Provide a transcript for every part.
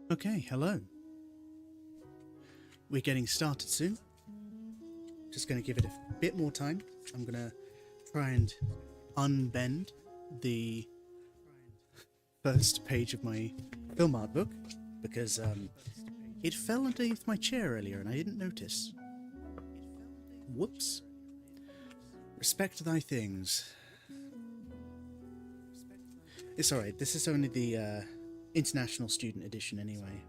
Okay, hello. We're getting started soon. Just going to give it a bit more time. I'm going to try and unbend the first page of my film art book because it fell underneath my chair earlier and I didn't notice. Whoops. Respect thy things. It's alright, this is only the international student edition anyway,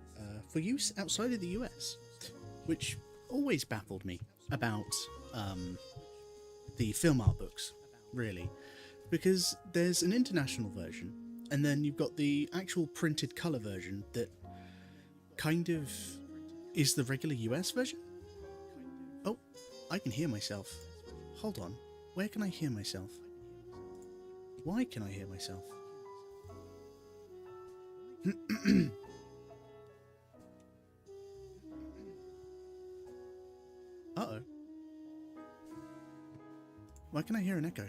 for use outside of the US, which always baffled me about the film art books, really, because there's an international version, and then you've got the actual printed colour version that kind of is the regular US version? Oh, I can hear myself. Hold on, where can I hear myself? Why can I hear myself? Uh-oh. Why can I hear an echo?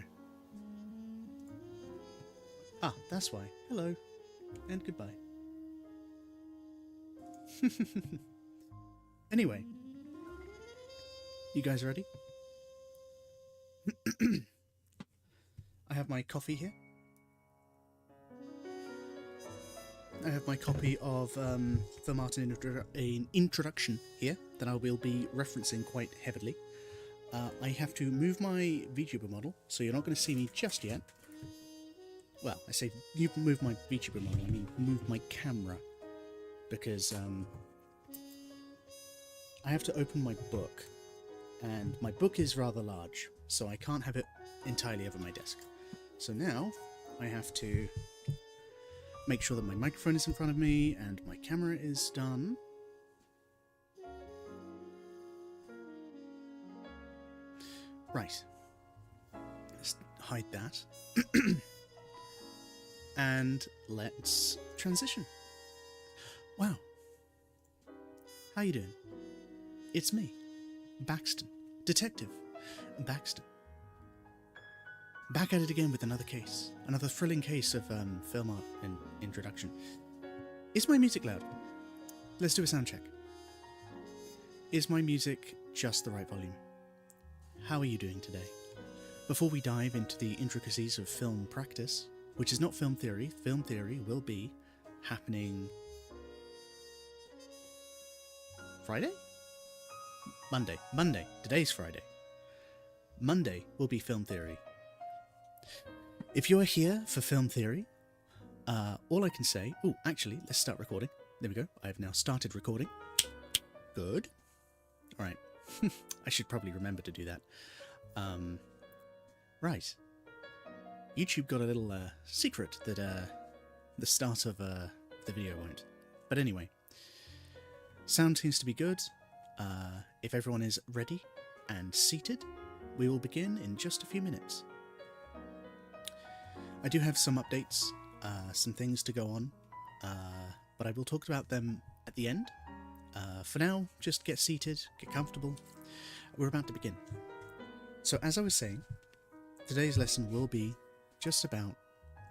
Ah, that's why. Hello. And goodbye. Anyway. You guys ready? I have my coffee here. I have my copy of Film Art in Introduction here that I will be referencing quite heavily. I have to move my VTuber model, so you're not going to see me just yet. Well, I say you move my VTuber model, I mean move my camera, because I have to open my book, and my book is rather large, so I can't have it entirely over my desk. So now I have to make sure that my microphone is in front of me and my camera is done. Right. Let's hide that. And let's transition. Wow. How you doing? It's me, Baxton. Detective Baxton. Back at it again with another case. Another thrilling case of film art and introduction. Is my music loud? Let's do a sound check. Is my music just the right volume? How are you doing today? Before we dive into the intricacies of film practice, which is not film theory will be happening Friday? Monday. Today's Friday. Monday will be film theory. If you're here for film theory, all I can say... Oh, actually, let's start recording. There we go. I have now started recording. Good. Alright. I should probably remember to do that. Right. YouTube got a little secret that the start of the video won't. But anyway. Sound seems to be good. If everyone is ready and seated, we will begin in just a few minutes. I do have some updates, some things to go on, but I will talk about them at the end. For now, just get seated, get comfortable. We're about to begin. So as I was saying, today's lesson will be just about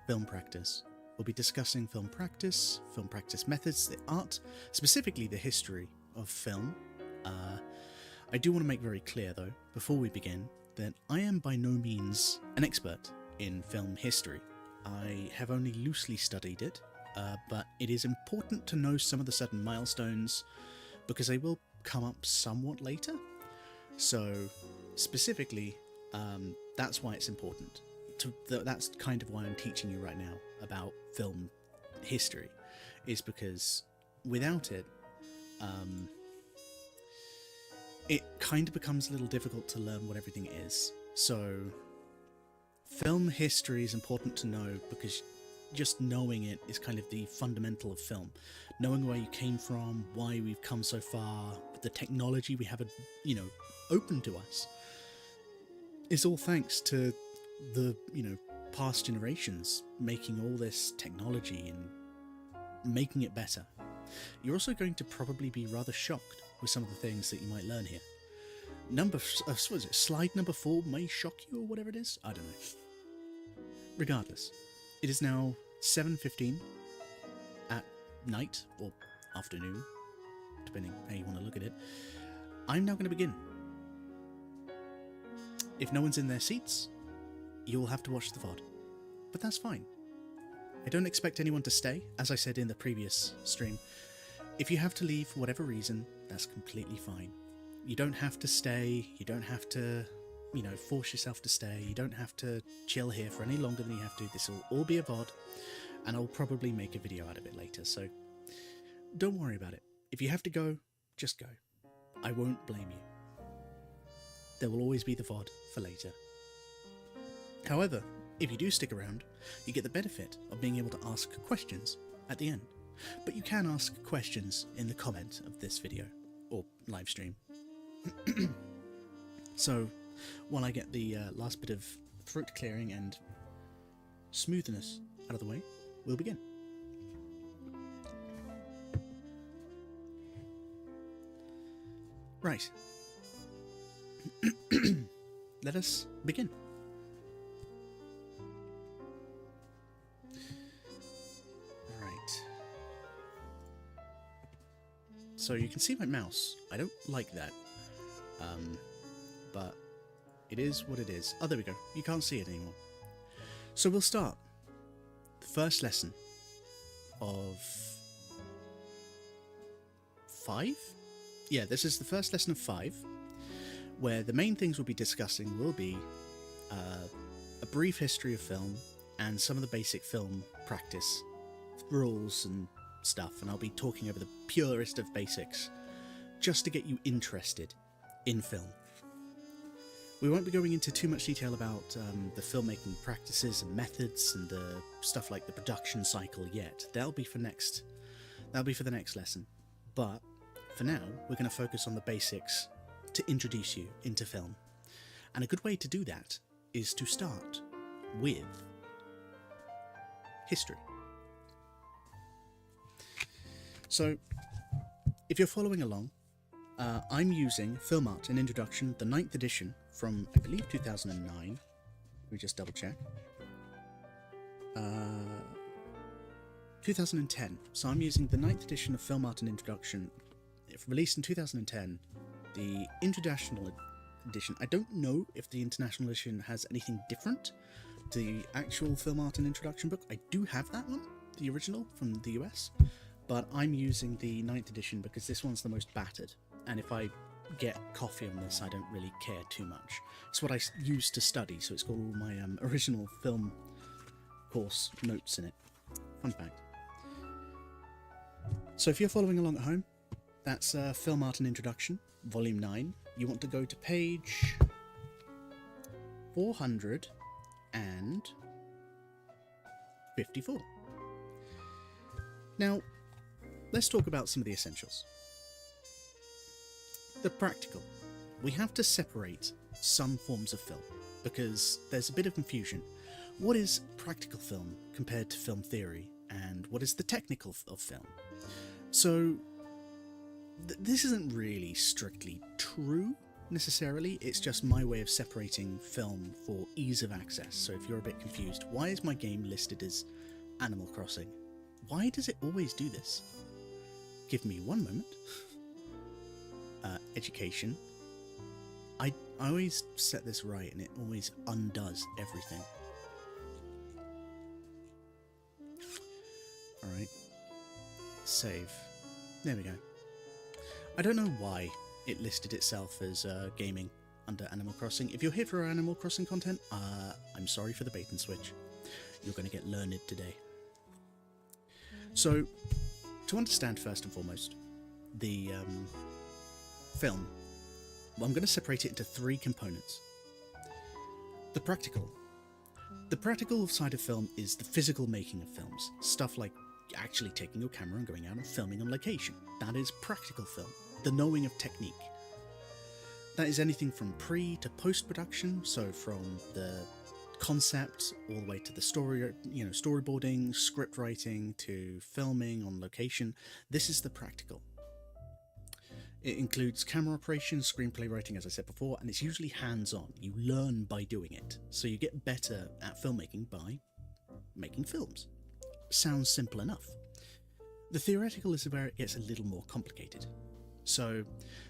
film practice. We'll be discussing film practice methods, the art, specifically the history of film. I do want to make very clear, though, before we begin, that I am by no means an expert in film history. I have only loosely studied it, but it is important to know some of the certain milestones because they will come up somewhat later. So, specifically, that's why it's important. That's kind of why I'm teaching you right now about film history, is because without it, it kind of becomes a little difficult to learn what everything is. So, film history is important to know because just knowing it is kind of the fundamental of film. Knowing where you came from, why we've come so far, the technology we have, open to us, is all thanks to the, past generations making all this technology and making it better. You're also going to probably be rather shocked with some of the things that you might learn here. Slide number 4 may shock you or whatever it is? I don't know. Regardless, it is now 7:15 at night, or afternoon, depending how you want to look at it, I'm now going to begin. If no one's in their seats, you'll have to watch the VOD. But that's fine. I don't expect anyone to stay, as I said in the previous stream. If you have to leave for whatever reason, that's completely fine. You don't have to stay, you don't have to, force yourself to stay, you don't have to chill here for any longer than you have to. This will all be a VOD, and I'll probably make a video out of it later, so don't worry about it. If you have to go, just go. I won't blame you. There will always be the VOD for later. However, if you do stick around, you get the benefit of being able to ask questions at the end. But you can ask questions in the comment of this video, or live stream. So, while I get the last bit of throat clearing and smoothness out of the way, we'll begin. Right. Let us begin. Right. So you can see my mouse. I don't like that. But it is what it is. Oh, there we go. You can't see it anymore. So we'll start. The first lesson of 5? Yeah, this is the first lesson of 5, where the main things we'll be discussing will be a brief history of film and some of the basic film practice rules and stuff, and I'll be talking over the purest of basics just to get you interested in film. We won't be going into too much detail about the filmmaking practices and methods and the stuff like the production cycle yet. That'll be for the next lesson. But for now, we're going to focus on the basics to introduce you into film. And a good way to do that is to start with history. So, if you're following along, I'm using Film Art and Introduction, the 9th edition from, I believe, 2009. Let me just double check. 2010. So I'm using the 9th edition of Film Art and Introduction, released in 2010. The International Edition, I don't know if the International Edition has anything different to the actual Film Art and Introduction book. I do have that one, the original from the US, but I'm using the 9th edition because this one's the most battered. And if I get coffee on this, I don't really care too much. It's what I use to study, so it's got all my original film course notes in it. Fun fact. So if you're following along at home, that's Film Art and Introduction, Volume 9. You want to go to page 454. Now, let's talk about some of the essentials. The practical. We have to separate some forms of film because there's a bit of confusion. What is practical film compared to film theory, and what is the technical of film? So this isn't really strictly true necessarily, it's just my way of separating film for ease of access. So if you're a bit confused, why is my game listed as Animal Crossing? Why does it always do this? Give me one moment. Education. I always set this right and it always undoes everything. Alright. Save. There we go. I don't know why it listed itself as gaming under Animal Crossing. If you're here for Animal Crossing content, I'm sorry for the bait and switch. You're going to get learned today. So, to understand first and foremost, the film, well, I'm going to separate it into 3 components. The practical. The practical side of film is the physical making of films. Stuff like actually taking your camera and going out and filming on location. That is practical film. The knowing of technique. That is anything from pre to post-production, so from the concept all the way to the story, storyboarding, script writing, to filming on location. This is the practical. It includes camera operation, screenplay writing, as I said before, and it's usually hands-on. You learn by doing it, so you get better at filmmaking by making films. Sounds simple enough. The theoretical is where it gets a little more complicated. So,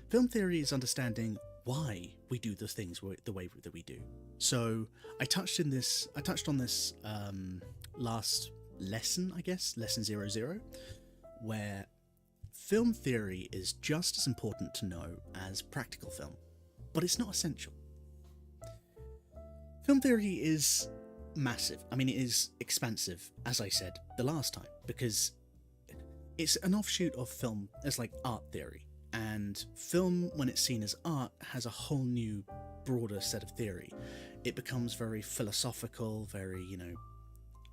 film theory is understanding why we do the things the way that we do. So, I touched on this last lesson, I guess, lesson 00, where film theory is just as important to know as practical film, but it's not essential. Film theory is massive. I mean, it is expansive, as I said the last time, because it's an offshoot of film as like art theory. And film, when it's seen as art, has a whole new, broader set of theory. It becomes very philosophical, very,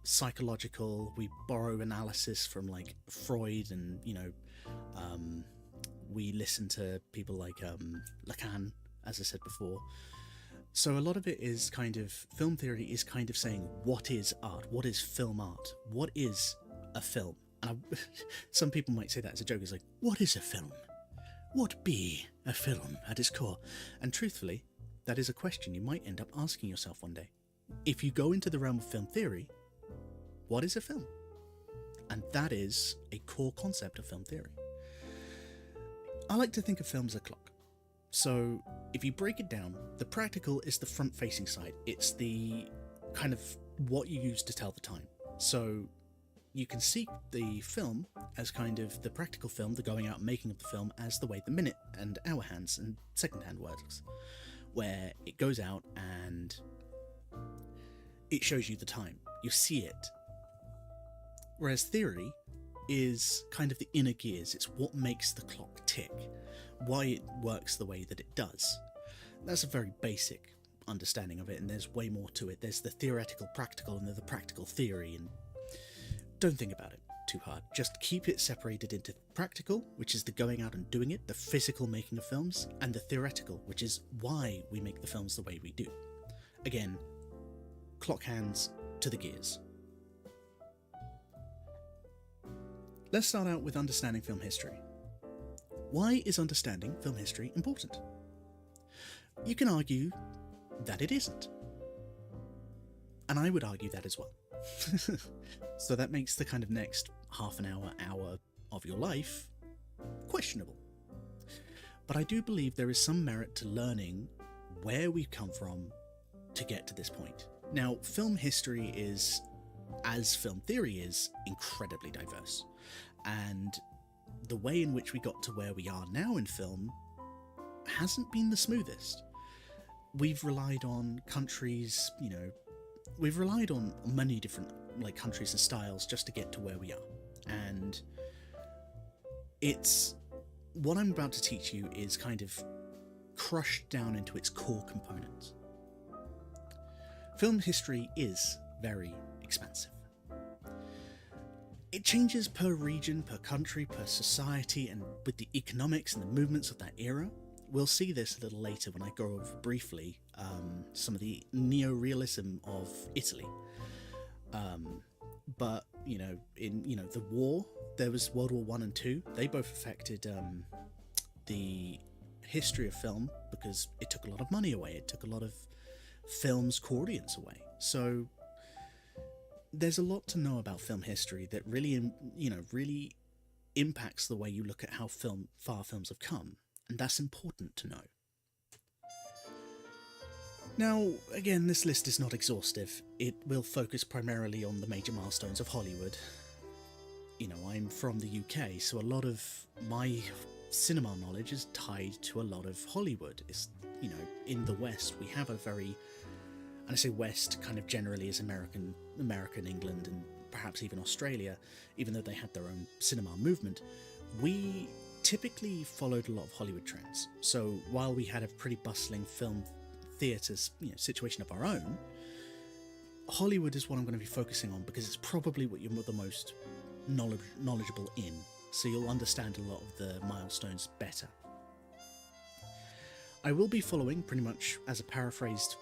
psychological. We borrow analysis from like Freud, and we listen to people like Lacan, as I said before. So a lot of it is kind of, film theory is kind of saying, what is art? What is film art? What is a film? And some people might say that as a joke. It's like, what is a film? What be a film at its core? And truthfully, that is a question you might end up asking yourself one day. If you go into the realm of film theory, what is a film? And that is a core concept of film theory. I like to think of film as a clock. So if you break it down, the practical is the front-facing side. It's the kind of what you use to tell the time. So you can see the film as kind of the practical film, the going out and making of the film, as the way the minute and hour hands and second-hand works, where it goes out and it shows you the time. You see it. Whereas theory is kind of the inner gears. It's what makes the clock tick, why it works the way that it does. That's a very basic understanding of it, and there's way more to it. There's the theoretical practical and the practical theory, and don't think about it too hard. Just keep it separated into practical, which is the going out and doing it, the physical making of films, and the theoretical, which is why we make the films the way we do. Again, clock hands to the gears. Let's start out with understanding film history. Why is understanding film history important? You can argue that it isn't. And I would argue that as well. So that makes the kind of next half an hour of your life questionable. But I do believe there is some merit to learning where we've come from to get to this point. Now, film history is, as film theory is, incredibly diverse. And the way in which we got to where we are now in film hasn't been the smoothest. We've relied on countries, we've relied on many different countries and styles just to get to where we are. And it's, what I'm about to teach you is kind of crushed down into its core components. Film history is very expansive. It changes per region, per country, per society, and with the economics and the movements of that era. We'll see this a little later when I go over briefly some of the neo-realism of Italy. But in the war, there was World War I and II. They both affected the history of film because it took a lot of money away. It took a lot of film's core audience away. So there's a lot to know about film history that really, really impacts the way you look at how far films have come, and that's important to know. Now, again, this list is not exhaustive. It will focus primarily on the major milestones of Hollywood. I'm from the UK, so a lot of my cinema knowledge is tied to a lot of Hollywood. It's, in the West, we have a very, and I say West kind of generally as American, England, and perhaps even Australia, even though they had their own cinema movement, we typically followed a lot of Hollywood trends. So while we had a pretty bustling film theatres, situation of our own, Hollywood is what I'm going to be focusing on because it's probably what you're the most knowledgeable in, so you'll understand a lot of the milestones better. I will be following pretty much as a paraphrased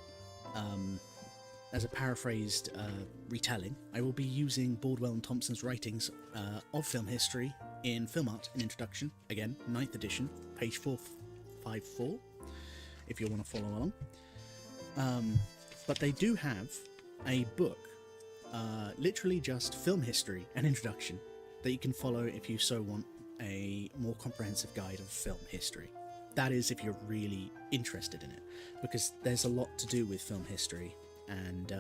retelling. I will be using Baldwell and Thompson's writings of film history in Film Art and Introduction, again, 9th edition, page 454, if you want to follow along. But they do have a book, literally just film history and introduction, that you can follow if you so want a more comprehensive guide of film history. That is, if you're really interested in it, because there's a lot to do with film history, and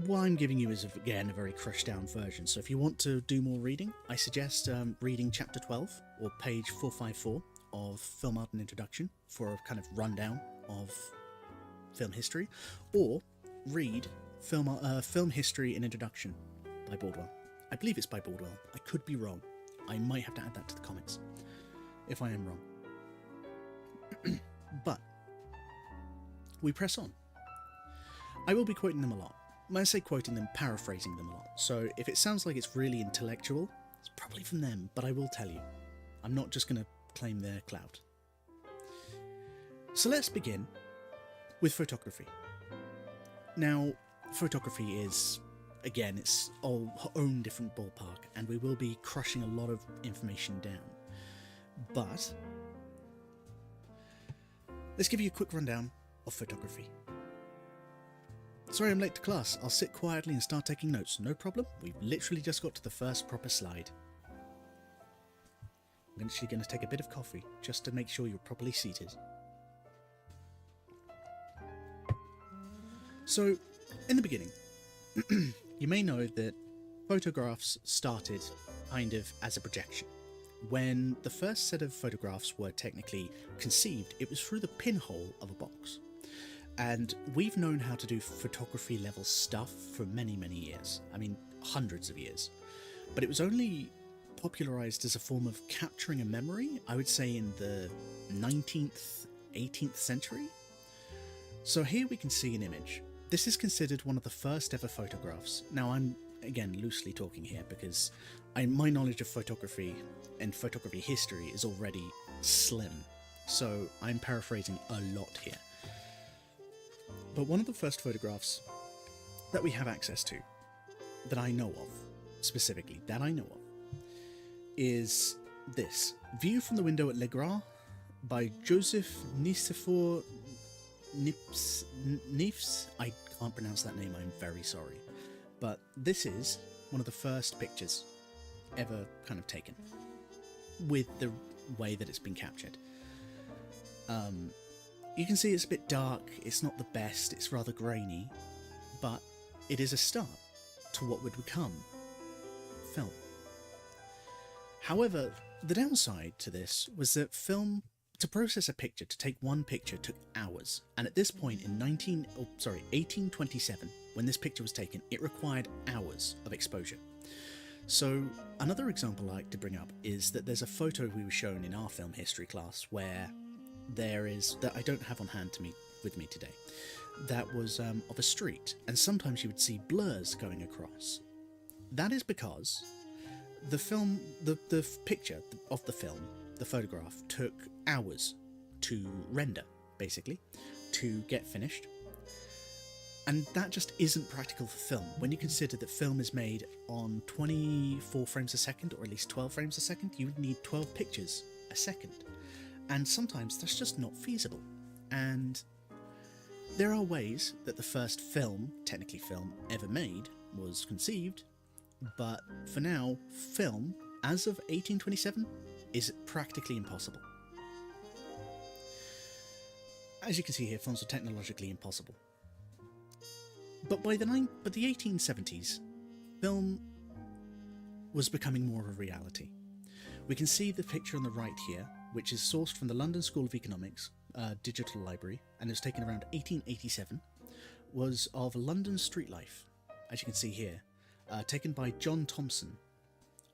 what I'm giving you is, again, a very crushed down version. So if you want to do more reading, I suggest reading chapter 12 or page 454 of Film Art and Introduction for a kind of rundown of film history, or read Film History and Introduction by Baldwell. I believe it's by Baldwell. I could be wrong. I might have to add that to the comments if I am wrong. But we press on. I will be quoting them a lot. When I say quoting them, paraphrasing them a lot. So if it sounds like it's really intellectual, it's probably from them, but I will tell you. I'm not just going to claim their clout. So let's begin with photography. Now, photography is, again, its own different ballpark, and we will be crushing a lot of information down. But let's give you a quick rundown of photography. Sorry I'm late to class. I'll sit quietly and start taking notes. No problem. We've literally just got to the first proper slide. I'm actually going to take a bit of coffee just to make sure you're properly seated. So, in the beginning, you may know that photographs started kind of as a projection. When the first set of photographs were technically conceived, it was through the pinhole of a box. And we've known how to do photography level stuff for many, many years. I mean, hundreds of years. But it was only popularized as a form of capturing a memory, I would say in the 19th, 18th century. So here we can see an image. This is considered one of the first ever photographs. Now I'm, again, loosely talking here because my knowledge of photography and photography history is already slim. So I'm paraphrasing a lot here. But one of the first photographs that we have access to, that I know of, specifically, that I know of, is this. View from the Window at Le Gras by Joseph Nicephore Niepce. I can't pronounce that name, I'm very sorry. But this is one of the first pictures ever kind of taken, with the way that it's been captured. You can see it's a bit dark, it's not the best, it's rather grainy, but it is a start to what would become film. However, the downside to this was that film, to process a picture, to take one picture, took hours, and at this point in 1827, when this picture was taken, it required hours of exposure. So another example I like to bring up is that there's a photo we were shown in our film history class where there is, that I don't have on hand with me today, that was of a street, and sometimes you would see blurs going across. That is because the picture of the film, the photograph, took hours to render, basically, to get finished. And that just isn't practical for film. When you consider that film is made on 24 frames a second, or at least 12 frames a second, you would need 12 pictures a second. And sometimes that's just not feasible. And there are ways that the first film, technically film, ever made was conceived, but for now, film, as of 1827, is practically impossible. As you can see here, films are technologically impossible. But by the 1870s, film was becoming more of a reality. We can see the picture on the right here, which is sourced from the London School of Economics digital library, and it was taken around 1887, was of London street life, as you can see here, taken by John Thompson.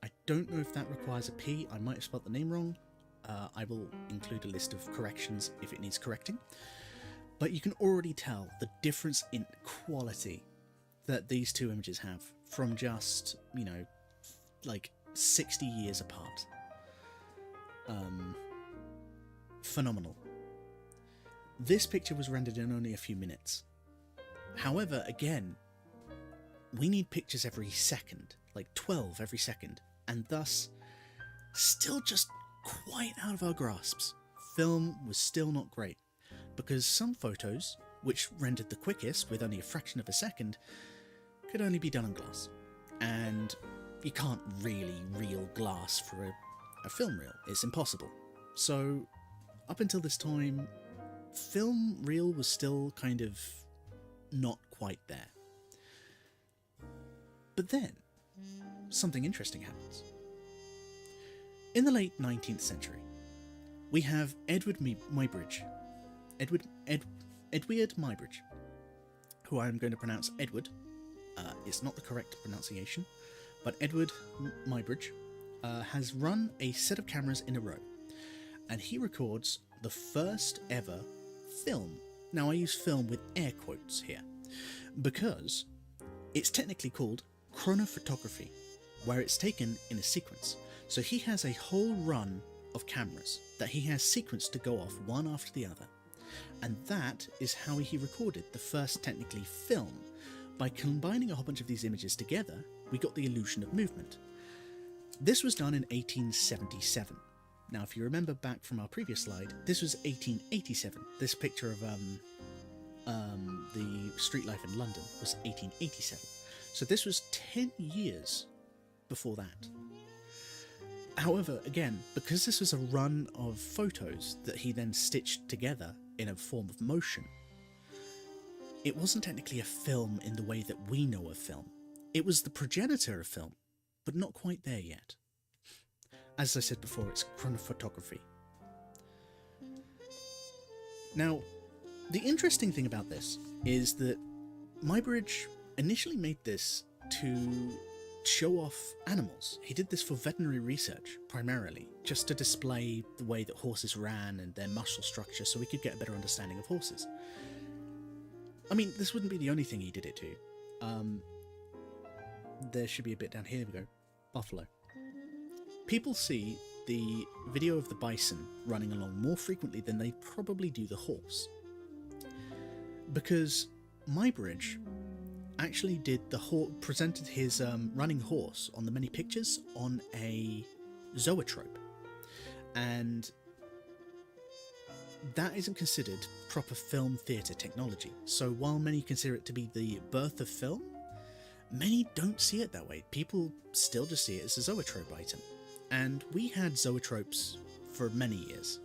I don't know if that requires a P, I might have spelled the name wrong. I will include a list of corrections if it needs correcting. But you can already tell the difference in quality that these two images have from just, you know, like 60 years apart. Phenomenal. This picture was rendered in only a few minutes. However, again, we need pictures every second, like 12 every second, and thus still just quite out of our grasps. Film was still not great, because some photos, which rendered the quickest with only a fraction of a second, could only be done on glass. and you can't really reel glass for a film reel. It's impossible. So up until this time, film reel was still kind of not quite there. But then, something interesting happens. In the late 19th century, we have Edward Muybridge, who I'm going to pronounce Edward. It's not the correct pronunciation, but Edward Muybridge has run a set of cameras in a row, and he records the first ever film. Now I use film with air quotes here, because it's technically called chronophotography, where it's taken in a sequence. So he has a whole run of cameras that he has sequenced to go off one after the other, and that is how he recorded the first technically film. By combining a whole bunch of these images together, we got the illusion of movement. This was done in 1877. Now, if you remember back from our previous slide, this was 1887. This picture of the street life in London was 1887. So this was 10 years before that. However, again, because this was a run of photos that he then stitched together in a form of motion, it wasn't technically a film in the way that we know of film. It was the progenitor of film, but not quite there yet. As I said before, it's chronophotography. Now, the interesting thing about this is that Muybridge initially made this to show off animals. He did this for veterinary research, primarily, just to display the way that horses ran and their muscle structure so we could get a better understanding of horses. I mean, this wouldn't be the only thing he did it to. There should be a bit down here, we go. Buffalo. People see the video of the bison running along more frequently than they probably do the horse. Because Muybridge actually presented his running horse on the many pictures on a zoetrope. And that isn't considered proper film theatre technology. So while many consider it to be the birth of film, many don't see it that way. People still just see it as a zoetrope item. And we had zoetropes for many years.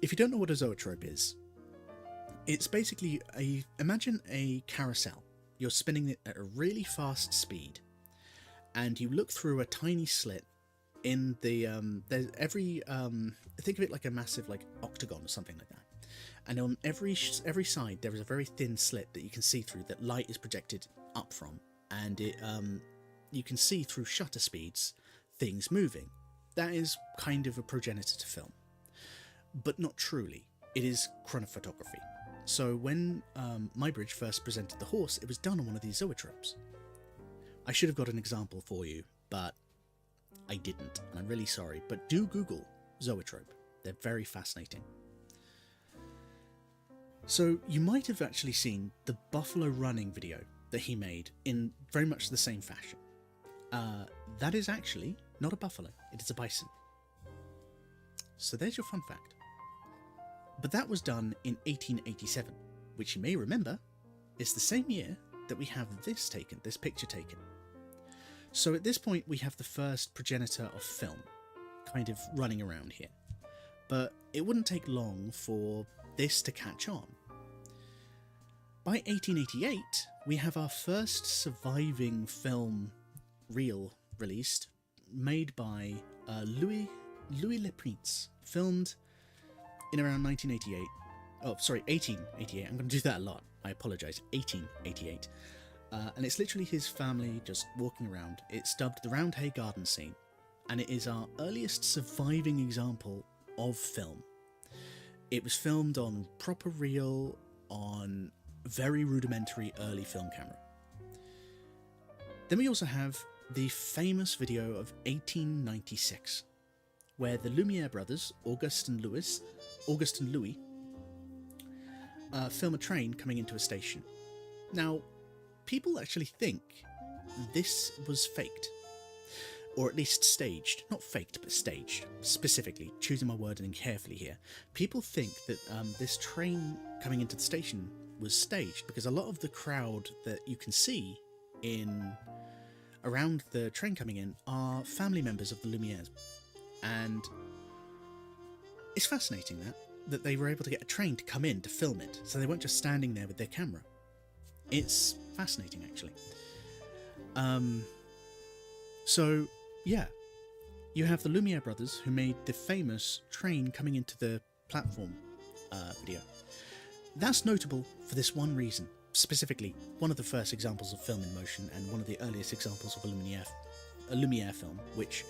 If you don't know what a zoetrope is, it's basically imagine a carousel. You're spinning it at a really fast speed, and you look through a tiny slit in the think of it like a massive octagon or something like that. And on every side there is a very thin slit that you can see through, that light is projected up from, and you can see through shutter speeds things moving. That is kind of a progenitor to film, but not truly. It is chronophotography. So when Muybridge first presented the horse, it was done on one of these zoetropes. I should have got an example for you, but I didn't, and I'm really sorry. But do Google zoetrope. They're very fascinating. So you might have actually seen the buffalo running video that he made in very much the same fashion. That is actually not a buffalo, it is a bison. So there's your fun fact. But that was done in 1887, which you may remember is the same year that we have this picture taken. So at this point we have the first progenitor of film kind of running around here. But it wouldn't take long for this to catch on. By 1888, we have our first surviving film reel released, made by Louis Le Prince, filmed in around 1888. I'm going to do that a lot. I apologise. 1888. And it's literally his family just walking around. It's dubbed the Roundhay Garden Scene, and it is our earliest surviving example of film. It was filmed on proper reel, on very rudimentary early film camera. Then we also have the famous video of 1896, where the Lumiere brothers, Auguste and Louis, film a train coming into a station. Now, people actually think this was faked, or at least staged. Not faked, but staged. Specifically, choosing my wording carefully here. People think that this train coming into the station was staged, because a lot of the crowd that you can see in around the train coming in are family members of the Lumieres. And it's fascinating that they were able to get a train to come in to film it, so they weren't just standing there with their camera. It's fascinating, actually. So, yeah. You have the Lumiere brothers, who made the famous train coming into the platform video. That's notable for this one reason. Specifically, one of the first examples of film in motion, and one of the earliest examples of a Lumiere film, which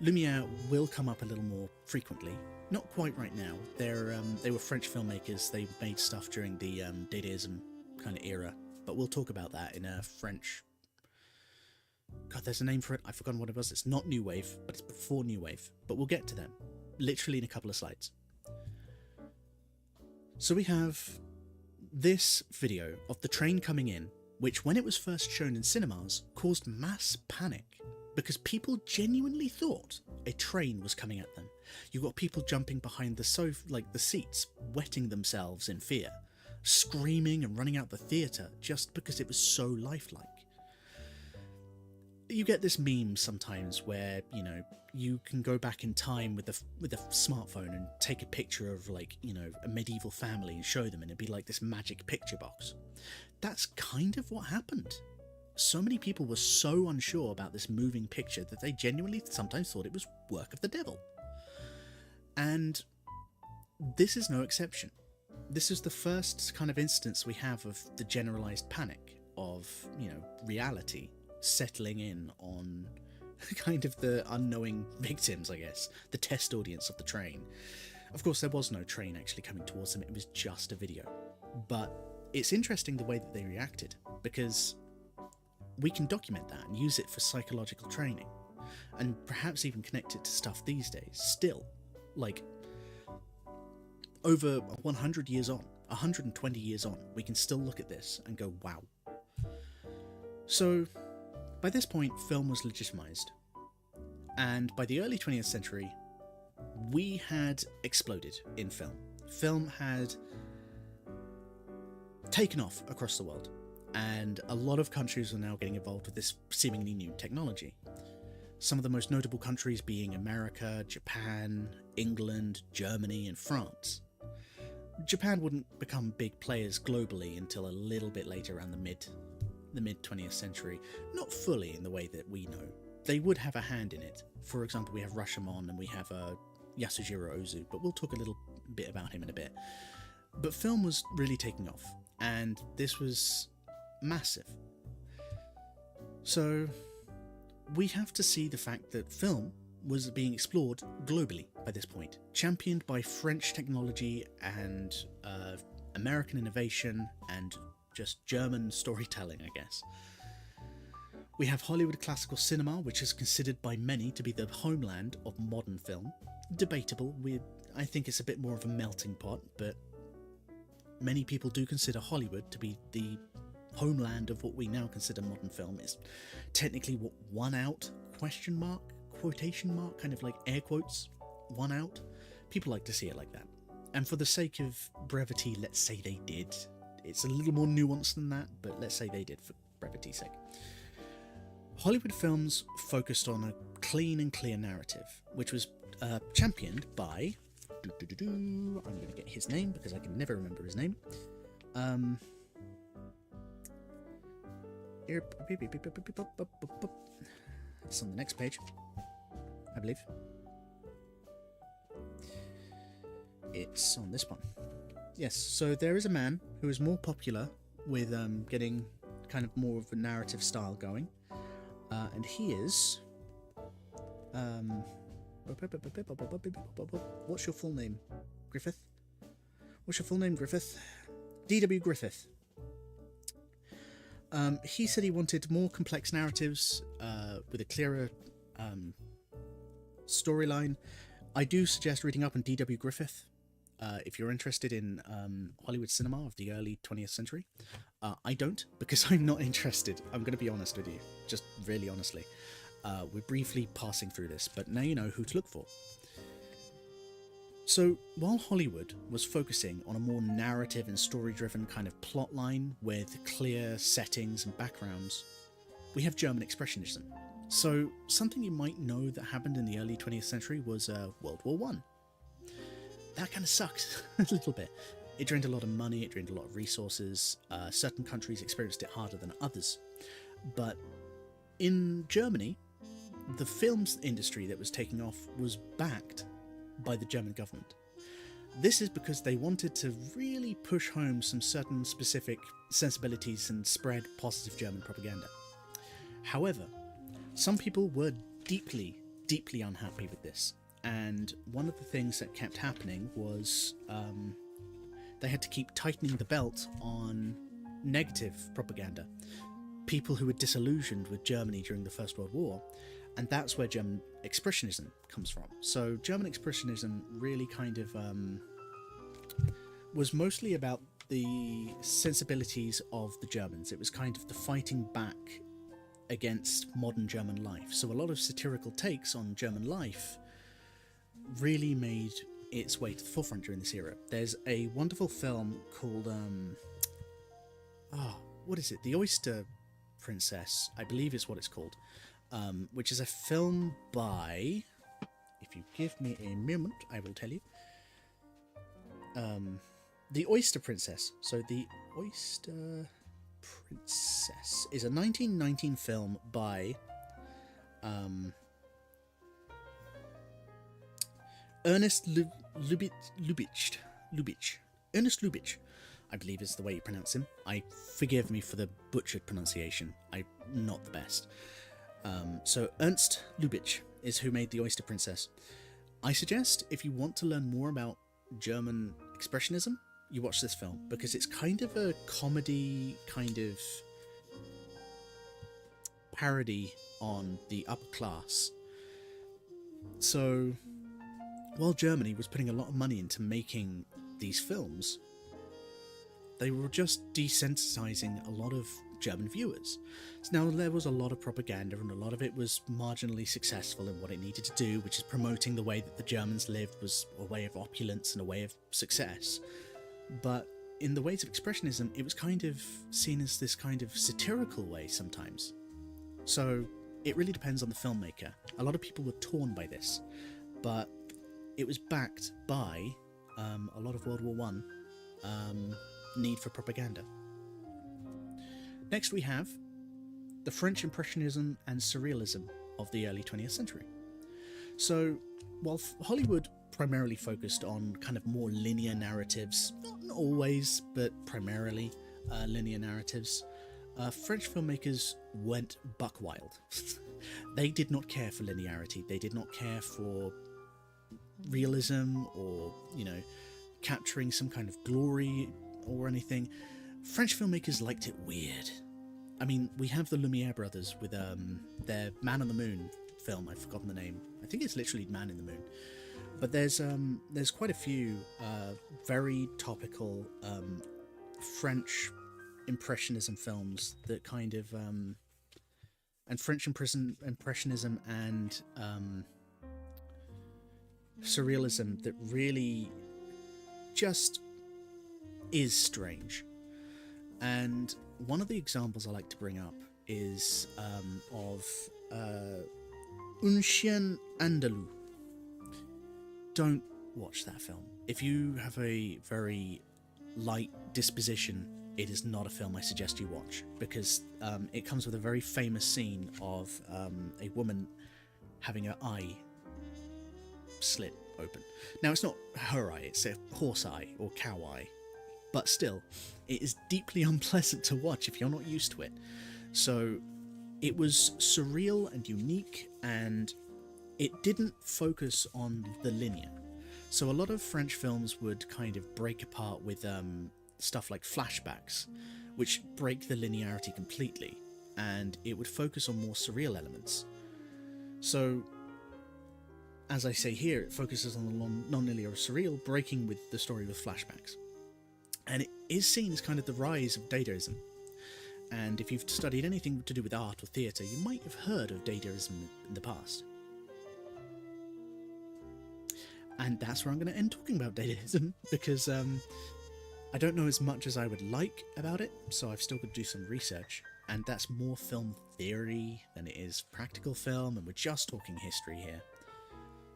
Lumiere will come up a little more frequently. Not quite right now. They were French filmmakers. They made stuff during the Dadaism kind of era, but we'll talk about that in a French... God, there's a name for it. I've forgotten what it was. It's not New Wave, but it's before New Wave. But we'll get to them, literally in a couple of slides. So we have this video of the train coming in, which when it was first shown in cinemas, caused mass panic, because people genuinely thought a train was coming at them. You got people jumping behind the sofa, like the seats, wetting themselves in fear, screaming and running out the theatre just because it was so lifelike. You get this meme sometimes where, you know, you can go back in time with a smartphone and take a picture of, like, you know, a medieval family and show them, and it'd be like this magic picture box. That's kind of what happened. So many people were so unsure about this moving picture that they genuinely sometimes thought it was work of the devil. And this is no exception. This is the first kind of instance we have of the generalized panic of, you know, reality settling in on kind of the unknowing victims, I guess, the test audience of the train. Of course, there was no train actually coming towards them, it was just a video. But it's interesting the way that they reacted, because we can document that and use it for psychological training, and perhaps even connect it to stuff these days. Still, like, over 100 years on, 120 years on, we can still look at this and go, wow. So, by this point, film was legitimized, and by the early 20th century, we had exploded in film. Film had taken off across the world, and a lot of countries are now getting involved with this seemingly new technology. Some of the most notable countries being America, Japan, England, Germany, and France. Japan wouldn't become big players globally until a little bit later, around the mid 20th century, not fully in the way that we know. They would have a hand in it. For example, we have Rashomon and we have Yasujiro Ozu, but we'll talk a little bit about him in a bit. But film was really taking off, and this was massive. So we have to see the fact that film was being explored globally by this point, championed by French technology and American innovation and just German storytelling, I guess. We have Hollywood classical cinema, which is considered by many to be the homeland of modern film. Debatable, I think it's a bit more of a melting pot, but many people do consider Hollywood to be the homeland of what we now consider modern film. Is technically what one out, question mark, quotation mark, kind of like air quotes, one out. People like to see it like that. And for the sake of brevity, let's say they did. It's a little more nuanced than that, but let's say they did for brevity's sake. Hollywood films focused on a clean and clear narrative, which was championed by... I'm going to get his name because I can never remember his name. It's on the next page, I believe. It's on this one. Yes, so there is a man who is more popular with getting kind of more of a narrative style going, and he is... what's your full name, Griffith? What's your full name, Griffith? D.W. Griffith. He said he wanted more complex narratives with a clearer storyline. I do suggest reading up on D.W. Griffith if you're interested in Hollywood cinema of the early 20th century. I don't, because I'm not interested. I'm going to be honest with you, just really honestly. We're briefly passing through this, but now you know who to look for. So, while Hollywood was focusing on a more narrative and story-driven kind of plot line with clear settings and backgrounds, we have German Expressionism. So something you might know that happened in the early 20th century was World War One. That kind of sucks a little bit. It drained a lot of money, it drained a lot of resources. Certain countries experienced it harder than others. But in Germany, the films industry that was taking off was backed by the German government. This is because they wanted to really push home some certain specific sensibilities and spread positive German propaganda. However, some people were deeply, deeply unhappy with this, and one of the things that kept happening was they had to keep tightening the belt on negative propaganda. People who were disillusioned with Germany during the First World War, and that's where German Expressionism comes from. So German Expressionism really kind of was mostly about the sensibilities of the Germans. It was kind of the fighting back against modern German life. So a lot of satirical takes on German life really made its way to the forefront during this era. There's a wonderful film called what is it? The Oyster Princess, I believe is what it's called, which is a film by, if you give me a moment, I will tell you. The Oyster Princess. So The Oyster Princess is a 1919 film by Ernest Lubitsch. Ernest Lubitsch, I believe is the way you pronounce him. Forgive me for the butchered pronunciation. I'm not the best. So Ernst Lubitsch is who made The Oyster Princess. I suggest if you want to learn more about German Expressionism, you watch this film, because it's kind of a comedy, kind of parody on the upper class. So while Germany was putting a lot of money into making these films, they were just desensitizing a lot of German viewers. So now there was a lot of propaganda, and a lot of it was marginally successful in what it needed to do, which is promoting the way that the Germans lived was a way of opulence and a way of success. But in the ways of Expressionism, it was kind of seen as this kind of satirical way sometimes. So it really depends on the filmmaker. A lot of people were torn by this, but it was backed by a lot of World War One need for propaganda. Next we have the French Impressionism and Surrealism of the early 20th century. So while Hollywood primarily focused on kind of more linear narratives, not always, but primarily linear narratives, French filmmakers went buck wild. They did not care for linearity. They did not care for realism or, capturing some kind of glory or anything. French filmmakers liked it weird. I mean, we have the Lumiere brothers with their Man on the Moon film. I've forgotten the name. I think it's literally Man in the Moon. But there's quite a few very topical French Impressionism films that kind of and French Impressionism and Surrealism that really just is strange. And one of the examples I like to bring up is of Un Chien Andalou. Don't watch that film. If you have a very light disposition, it is not a film I suggest you watch, because it comes with a very famous scene of a woman having her eye slit open. Now, it's not her eye, it's a horse eye or cow eye, but still, it is deeply unpleasant to watch if you're not used to it. So it was surreal and unique, and it didn't focus on the linear. So a lot of French films would kind of break apart with stuff like flashbacks, which break the linearity completely, and it would focus on more surreal elements. So, as I say here, it focuses on the non-linear or surreal, breaking with the story with flashbacks. And it is seen as kind of the rise of Dadaism. And if you've studied anything to do with art or theatre, you might have heard of Dadaism in the past. And that's where I'm going to end talking about Dadaism, because I don't know as much as I would like about it, so I've still got to do some research. and that's more film theory than it is practical film, and we're just talking history here.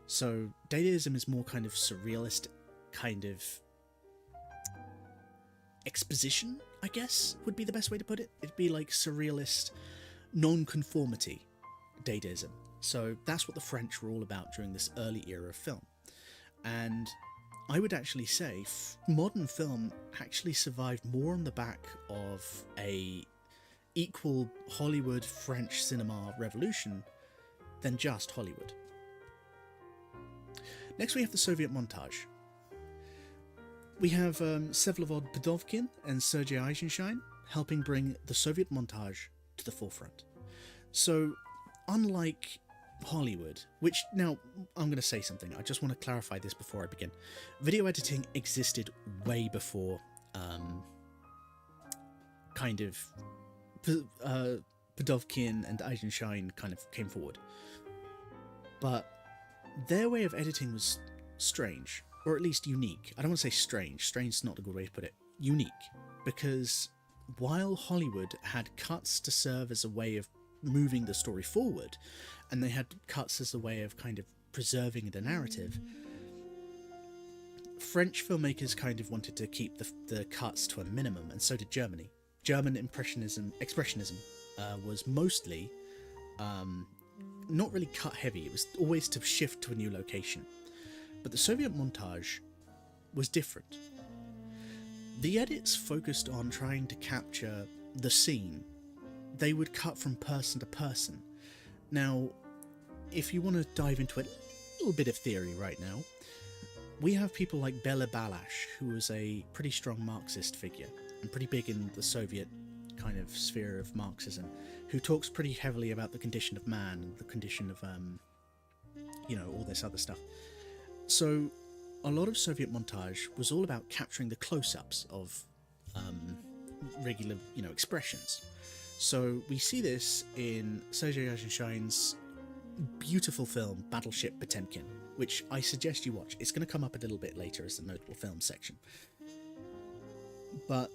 So dadaism is more kind of surrealist, kind of exposition, I guess, would be the best way to put it. It'd be like surrealist non-conformity dadaism. So that's what the French were all about during this early era of film. And I would actually say modern film actually survived more on the back of a equal Hollywood French cinema revolution than just Hollywood. Next we have the Soviet montage. We have Vsevolod Pudovkin and Sergei Eisenstein helping bring the Soviet montage to the forefront. So, unlike Hollywood, which, now, I'm going to say something, I just want to clarify this before I begin. Video editing existed way before, Pudovkin and Eisenstein kind of came forward. But their way of editing was strange. Or at least unique. I don't want to say strange. Strange is not a good way to put it. Unique. Because while Hollywood had cuts to serve as a way of moving the story forward, and they had cuts as a way of kind of preserving the narrative, French filmmakers kind of wanted to keep the cuts to a minimum, and so did Germany. German expressionism was mostly not really cut heavy. It was always to shift to a new location. But the Soviet montage was different. The edits focused on trying to capture the scene. They would cut from person to person. Now, if you want to dive into a little bit of theory right now, we have people like Bela Balash, who was a pretty strong Marxist figure, and pretty big in the Soviet kind of sphere of Marxism, who talks pretty heavily about the condition of man and the condition of, all this other stuff. So, a lot of Soviet montage was all about capturing the close-ups of regular, expressions. So we see this in Sergei Eisenstein's beautiful film Battleship Potemkin, which I suggest you watch. It's going to come up a little bit later as the notable film section. But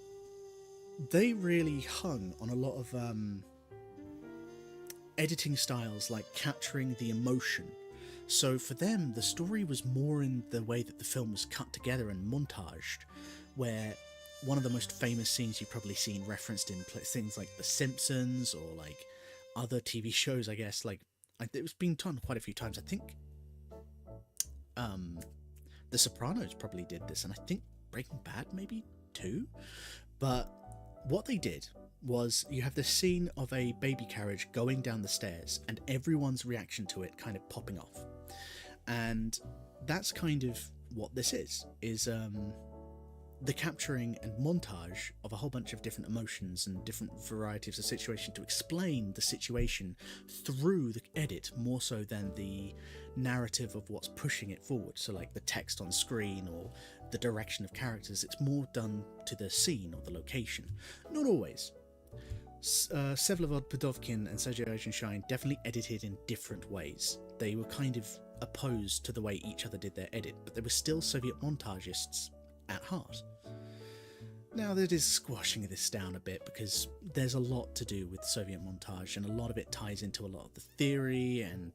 they really hung on a lot of editing styles like capturing the emotion. So for them, the story was more in the way that the film was cut together and montaged, where one of the most famous scenes you've probably seen referenced in things like The Simpsons or like other TV shows, I guess, like it was being done quite a few times. I think The Sopranos probably did this, and I think Breaking Bad maybe too. But what they did was you have this scene of a baby carriage going down the stairs and everyone's reaction to it kind of popping off. And that's kind of what this is the capturing and montage of a whole bunch of different emotions and different varieties of situation to explain the situation through the edit more so than the narrative of what's pushing it forward. So like the text on screen or the direction of characters, it's more done to the scene or the location. Not always. Vsevolod Pudovkin and Sergei Eisenstein definitely edited in different ways. They were kind of opposed to the way each other did their edit, but they were still Soviet montagists at heart. Now that is squashing this down a bit because there's a lot to do with Soviet montage and a lot of it ties into a lot of the theory, and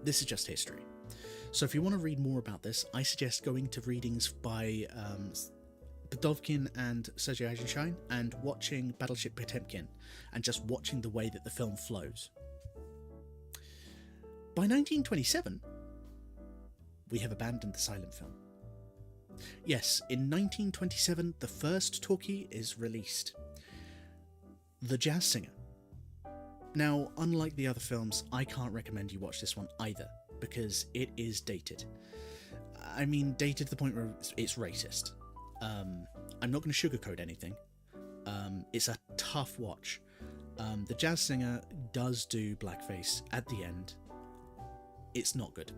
this is just history. So if you want to read more about this, I suggest going to readings by Pudovkin and Sergei Eisenstein and watching Battleship Potemkin and just watching the way that the film flows. By 1927, we have abandoned the silent film. Yes, in 1927, the first talkie is released. The Jazz Singer. Now, unlike the other films, I can't recommend you watch this one either, because it is dated. I mean, dated to the point where it's racist. I'm not going to sugarcoat anything. It's a tough watch. The Jazz Singer does do blackface at the end. It's not good.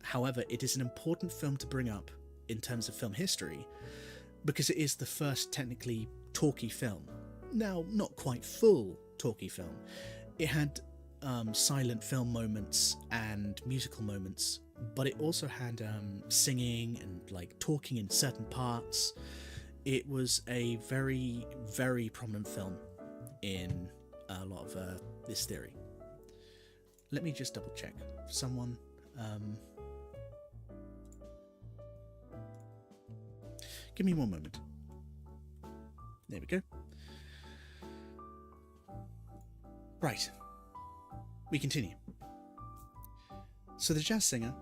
However, it is an important film to bring up in terms of film history, because it is the first technically talkie film. Now, not quite full talkie film. It had silent film moments and musical moments, but it also had singing and like talking in certain parts. It was a very, very prominent film in a lot of this theory. Let me just double check. Someone... give me one moment. There we go. Right. We continue. So the jazz singer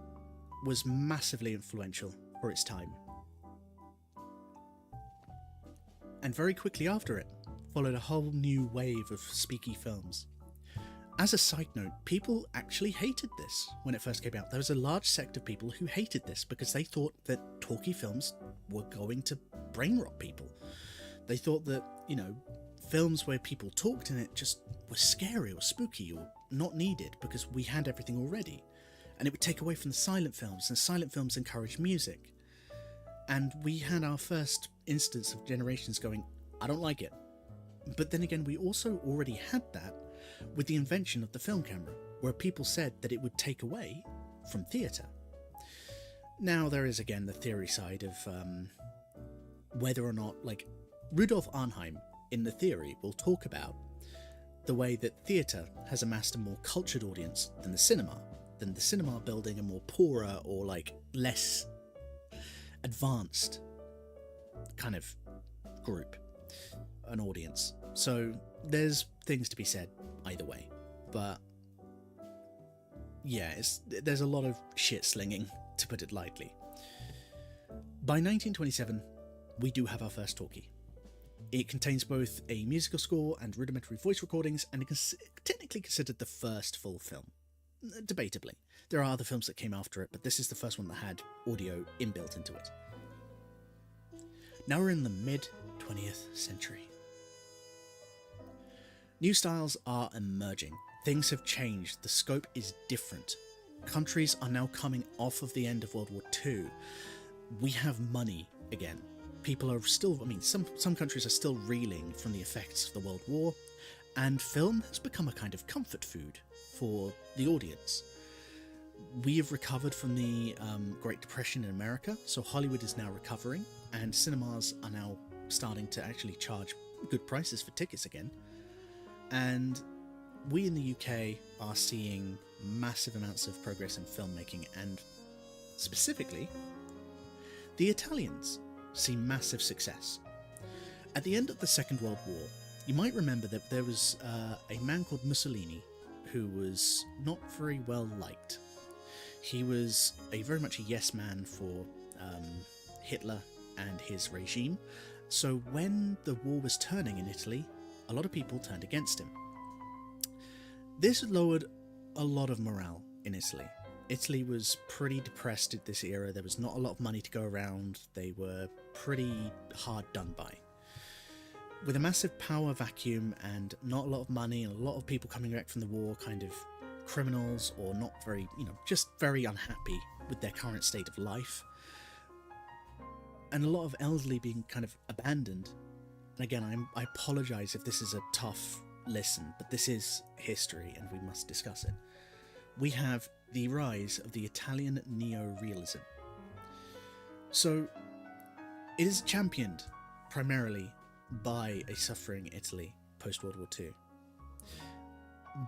was massively influential for its time. And very quickly after it, followed a whole new wave of speaky films. As a side note, people actually hated this when it first came out. There was a large sect of people who hated this because they thought that talkie films were going to brain rot people. They thought that, you know, films where people talked in it just were scary or spooky or not needed because we had everything already. And it would take away from the silent films, and silent films encourage music. And we had our first instance of generations going, I don't like it. But then again, we also already had that with the invention of the film camera, where people said that it would take away from theatre. Now there is again the theory side of whether or not, like, Rudolf Arnheim in The Theory will talk about the way that theatre has amassed a more cultured audience than the cinema building a more poorer or like less advanced kind of group, an audience. So there's things to be said either way, but yeah, there's a lot of shit slinging, to put it lightly. By 1927, we do have our first talkie. It contains both a musical score and rudimentary voice recordings, and it is technically considered the first full film. Debatably. There are other films that came after it, but this is the first one that had audio inbuilt into it. Now we're in the mid-20th century. New styles are emerging. Things have changed. The scope is different. Countries are now coming off of the end of World War II. We have money again. People are still, some countries are still reeling from the effects of the World War, and film has become a kind of comfort food for the audience. We have recovered from the Great Depression in America, so Hollywood is now recovering, and cinemas are now starting to actually charge good prices for tickets again. And we in the UK are seeing massive amounts of progress in filmmaking, and specifically, the Italians see massive success. At the end of the Second World War, you might remember that there was a man called Mussolini who was not very well liked. He was very much a yes man for Hitler and his regime. So when the war was turning in Italy, a lot of people turned against him. This lowered a lot of morale in Italy. Italy was pretty depressed at this era. There was not a lot of money to go around. They were pretty hard done by. With a massive power vacuum and not a lot of money and a lot of people coming back from the war, kind of criminals or not very, just very unhappy with their current state of life, and a lot of elderly being kind of abandoned. And again, I apologise if this is a tough listen, but this is history and we must discuss it. We have the rise of the Italian neo-realism. So it is championed primarily by a suffering Italy post-World War II.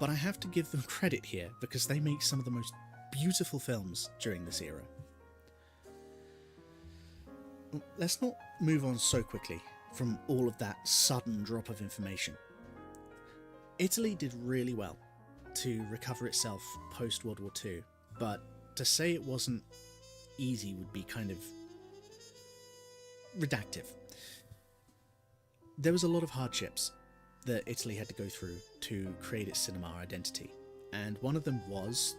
But I have to give them credit here because they make some of the most beautiful films during this era. Let's not move on so quickly from all of that sudden drop of information. Italy did really well to recover itself post-World War II, but to say it wasn't easy would be kind of reductive. There was a lot of hardships that Italy had to go through to create its cinema identity, and one of them was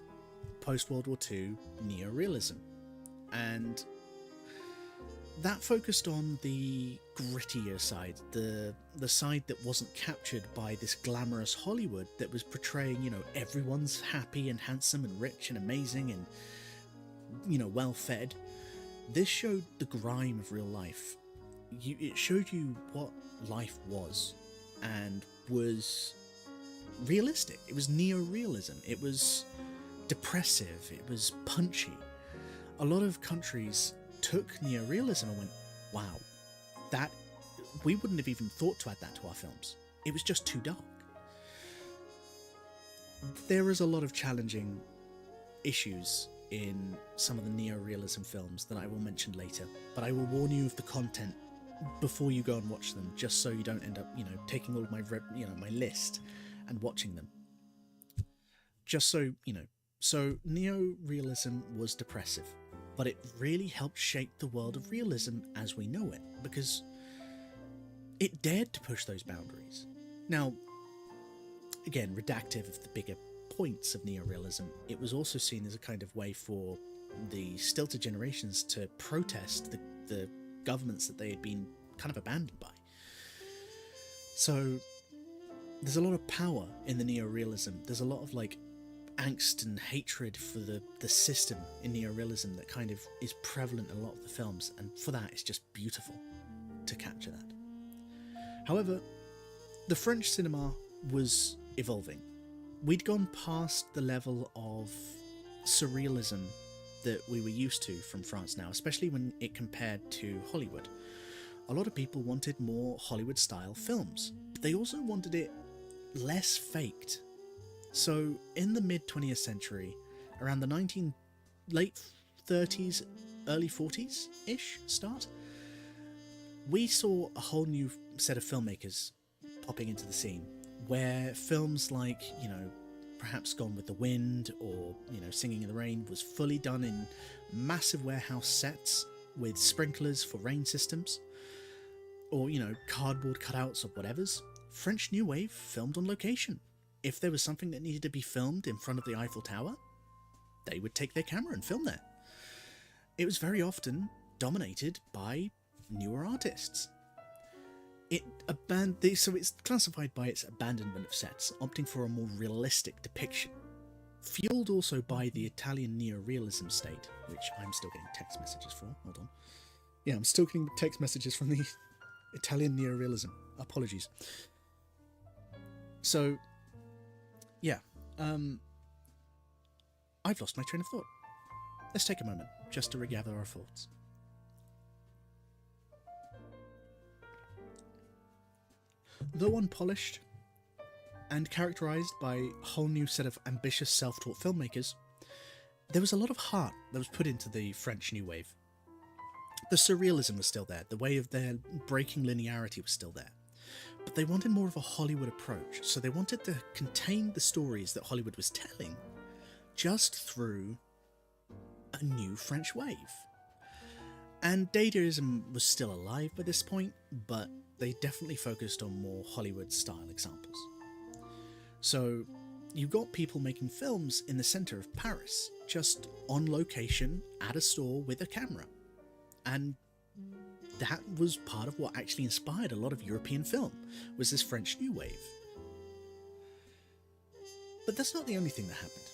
post-World War II neo-realism, and that focused on the grittier side, the side that wasn't captured by this glamorous Hollywood that was portraying, everyone's happy and handsome and rich and amazing and, well-fed. This showed the grime of real life. It showed you what life was and was realistic. It was neo-realism. It was depressive. It was punchy. A lot of countries took neo-realism and went, wow, that we wouldn't have even thought to add that to our films. It was just too dark. there is a lot of challenging issues in some of the neo-realism films that I will mention later, but I will warn you of the content before you go and watch them, just so you don't end up, taking all of my, my list and watching them. Just so, So neo-realism was depressive, but it really helped shape the world of realism as we know it, because it dared to push those boundaries. Now, again, redactive of the bigger points of neorealism, it was also seen as a kind of way for the stilted generations to protest the governments that they had been kind of abandoned by. So there's a lot of power in the neorealism. There's a lot of angst and hatred for the system in neorealism that kind of is prevalent in a lot of the films, and for that it's just beautiful to capture that. However, the French cinema was evolving. We'd gone past the level of surrealism that we were used to from France now, especially when it compared to Hollywood. A lot of people wanted more Hollywood-style films, but they also wanted it less faked. So in the mid-20th century, around the late 30s, early 40s-ish start, we saw a whole new set of filmmakers popping into the scene, where films like, perhaps Gone with the Wind or, Singing in the Rain was fully done in massive warehouse sets with sprinklers for rain systems, or, cardboard cutouts or whatever's. French New Wave filmed on location. If there was something that needed to be filmed in front of the Eiffel Tower, they would take their camera and film there. It was very often dominated by newer artists. So it's classified by its abandonment of sets, opting for a more realistic depiction, fueled also by the Italian neo-realism state, which I'm still getting text messages for. Hold on. Yeah, I'm still getting text messages from the Italian neo-realism. Apologies. So, yeah, I've lost my train of thought. Let's take a moment just to regather our thoughts. Though unpolished and characterised by a whole new set of ambitious self-taught filmmakers, there was a lot of heart that was put into the French New Wave. The surrealism was still there, the way of their breaking linearity was still there, but they wanted more of a Hollywood approach, so they wanted to contain the stories that Hollywood was telling just through a new French wave. And dadaism was still alive by this point, but they definitely focused on more Hollywood-style examples. So you got people making films in the centre of Paris, just on location at a store with a camera. And that was part of what actually inspired a lot of European film, was this French New Wave. But that's not the only thing that happened.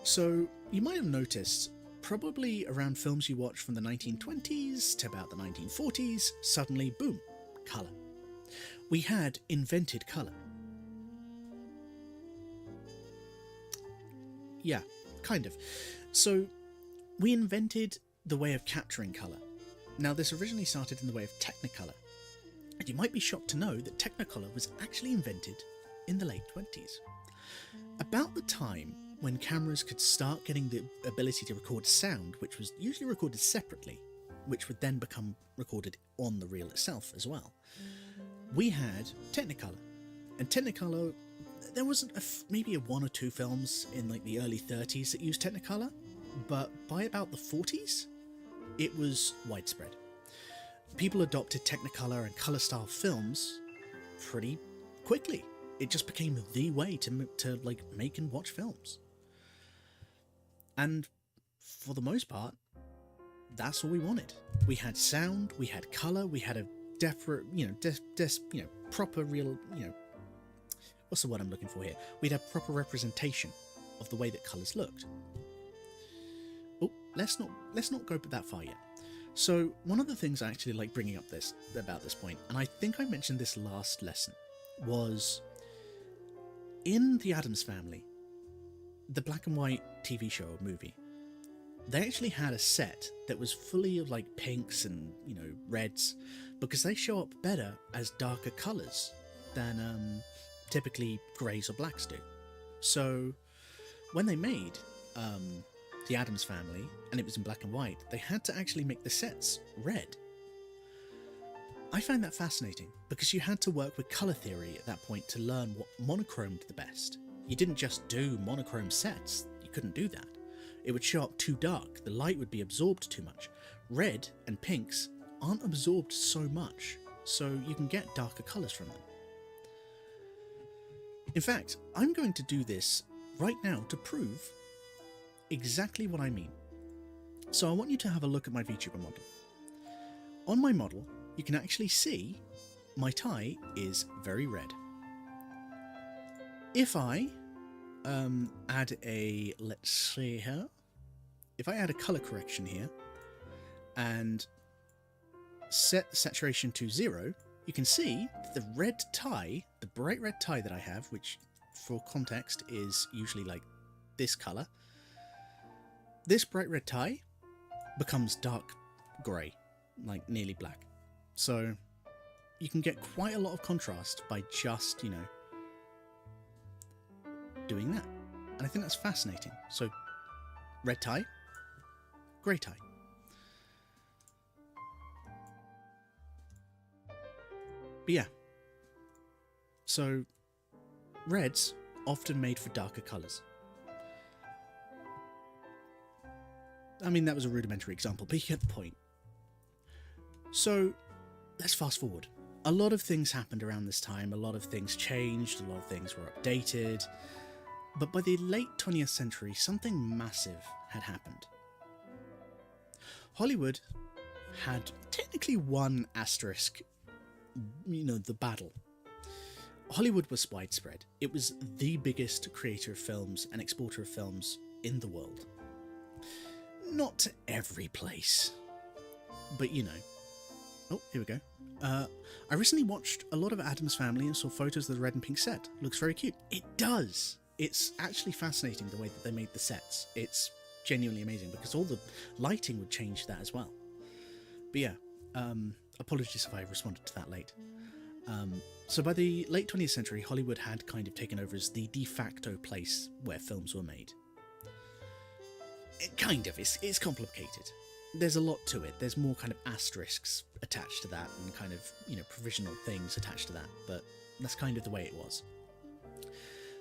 So you might have noticed, probably around films you watch from the 1920s to about the 1940s, suddenly, boom, colour. We had invented colour. Yeah, kind of. So we invented the way of capturing colour. Now, this originally started in the way of Technicolor, and you might be shocked to know that Technicolor was actually invented in the late 20s. About the time when cameras could start getting the ability to record sound, which was usually recorded separately, which would then become recorded on the reel itself as well, we had Technicolor. And Technicolor, there wasn't maybe one or two films in the early 30s that used Technicolor, but by about the 40s, it was widespread. People adopted Technicolor and color style films pretty quickly. It just became the way to make and watch films. And for the most part, that's all we wanted. We had sound, we had color, we had a proper real, what's the word I'm looking for here? We'd have proper representation of the way that colors looked. Oh, let's not go that far yet. So one of the things I actually like bringing up about this point, and I think I mentioned this last lesson, was in The Addams Family, the black and white TV show or movie, they actually had a set that was fully of pinks and reds, because they show up better as darker colours than typically greys or blacks do. So when they made the Addams Family, and it was in black and white, they had to actually make the sets red. I find that fascinating, because you had to work with colour theory at that point to learn what monochromed the best. You didn't just do monochrome sets, you couldn't do that. It would show up too dark, the light would be absorbed too much. Red and pinks aren't absorbed so much, so you can get darker colours from them. In fact, I'm going to do this right now to prove exactly what I mean. So I want you to have a look at my VTuber model. On my model, you can actually see my tie is very red. If I add a, let's see here, if I add a color correction here and set the saturation to 0, you can see that the red tie, the bright red tie that I have, which for context is usually like this color, this bright red tie becomes dark grey, like nearly black. So you can get quite a lot of contrast by just, doing that. And I think that's fascinating. So red tie, grey tie. But yeah, so red's often made for darker colours. I mean, that was a rudimentary example, but you get the point. So let's fast forward. A lot of things happened around this time, a lot of things changed, a lot of things were updated, but by the late 20th century, something massive had happened. Hollywood had technically one asterisk, the battle. Hollywood was widespread. It was the biggest creator of films and exporter of films in the world. Not to every place, but Oh, here we go. I recently watched a lot of Addams Family and saw photos of the red and pink set. Looks very cute. It does. It's actually fascinating the way that they made the sets. It's genuinely amazing because all the lighting would change that as well. But yeah, apologies if I responded to that late. So by the late 20th century, Hollywood had kind of taken over as the de facto place where films were made. It's complicated. There's a lot to it. There's more kind of asterisks attached to that and kind of, provisional things attached to that, but that's kind of the way it was.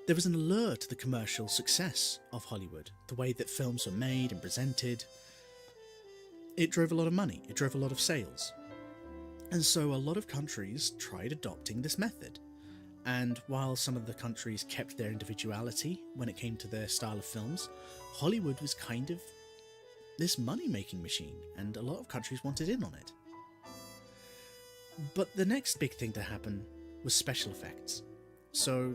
There was an allure to the commercial success of Hollywood, the way that films were made and presented. It drove a lot of money, it drove a lot of sales. And so a lot of countries tried adopting this method. And while some of the countries kept their individuality when it came to their style of films, Hollywood was kind of this money-making machine, and a lot of countries wanted in on it. But the next big thing to happen was special effects. So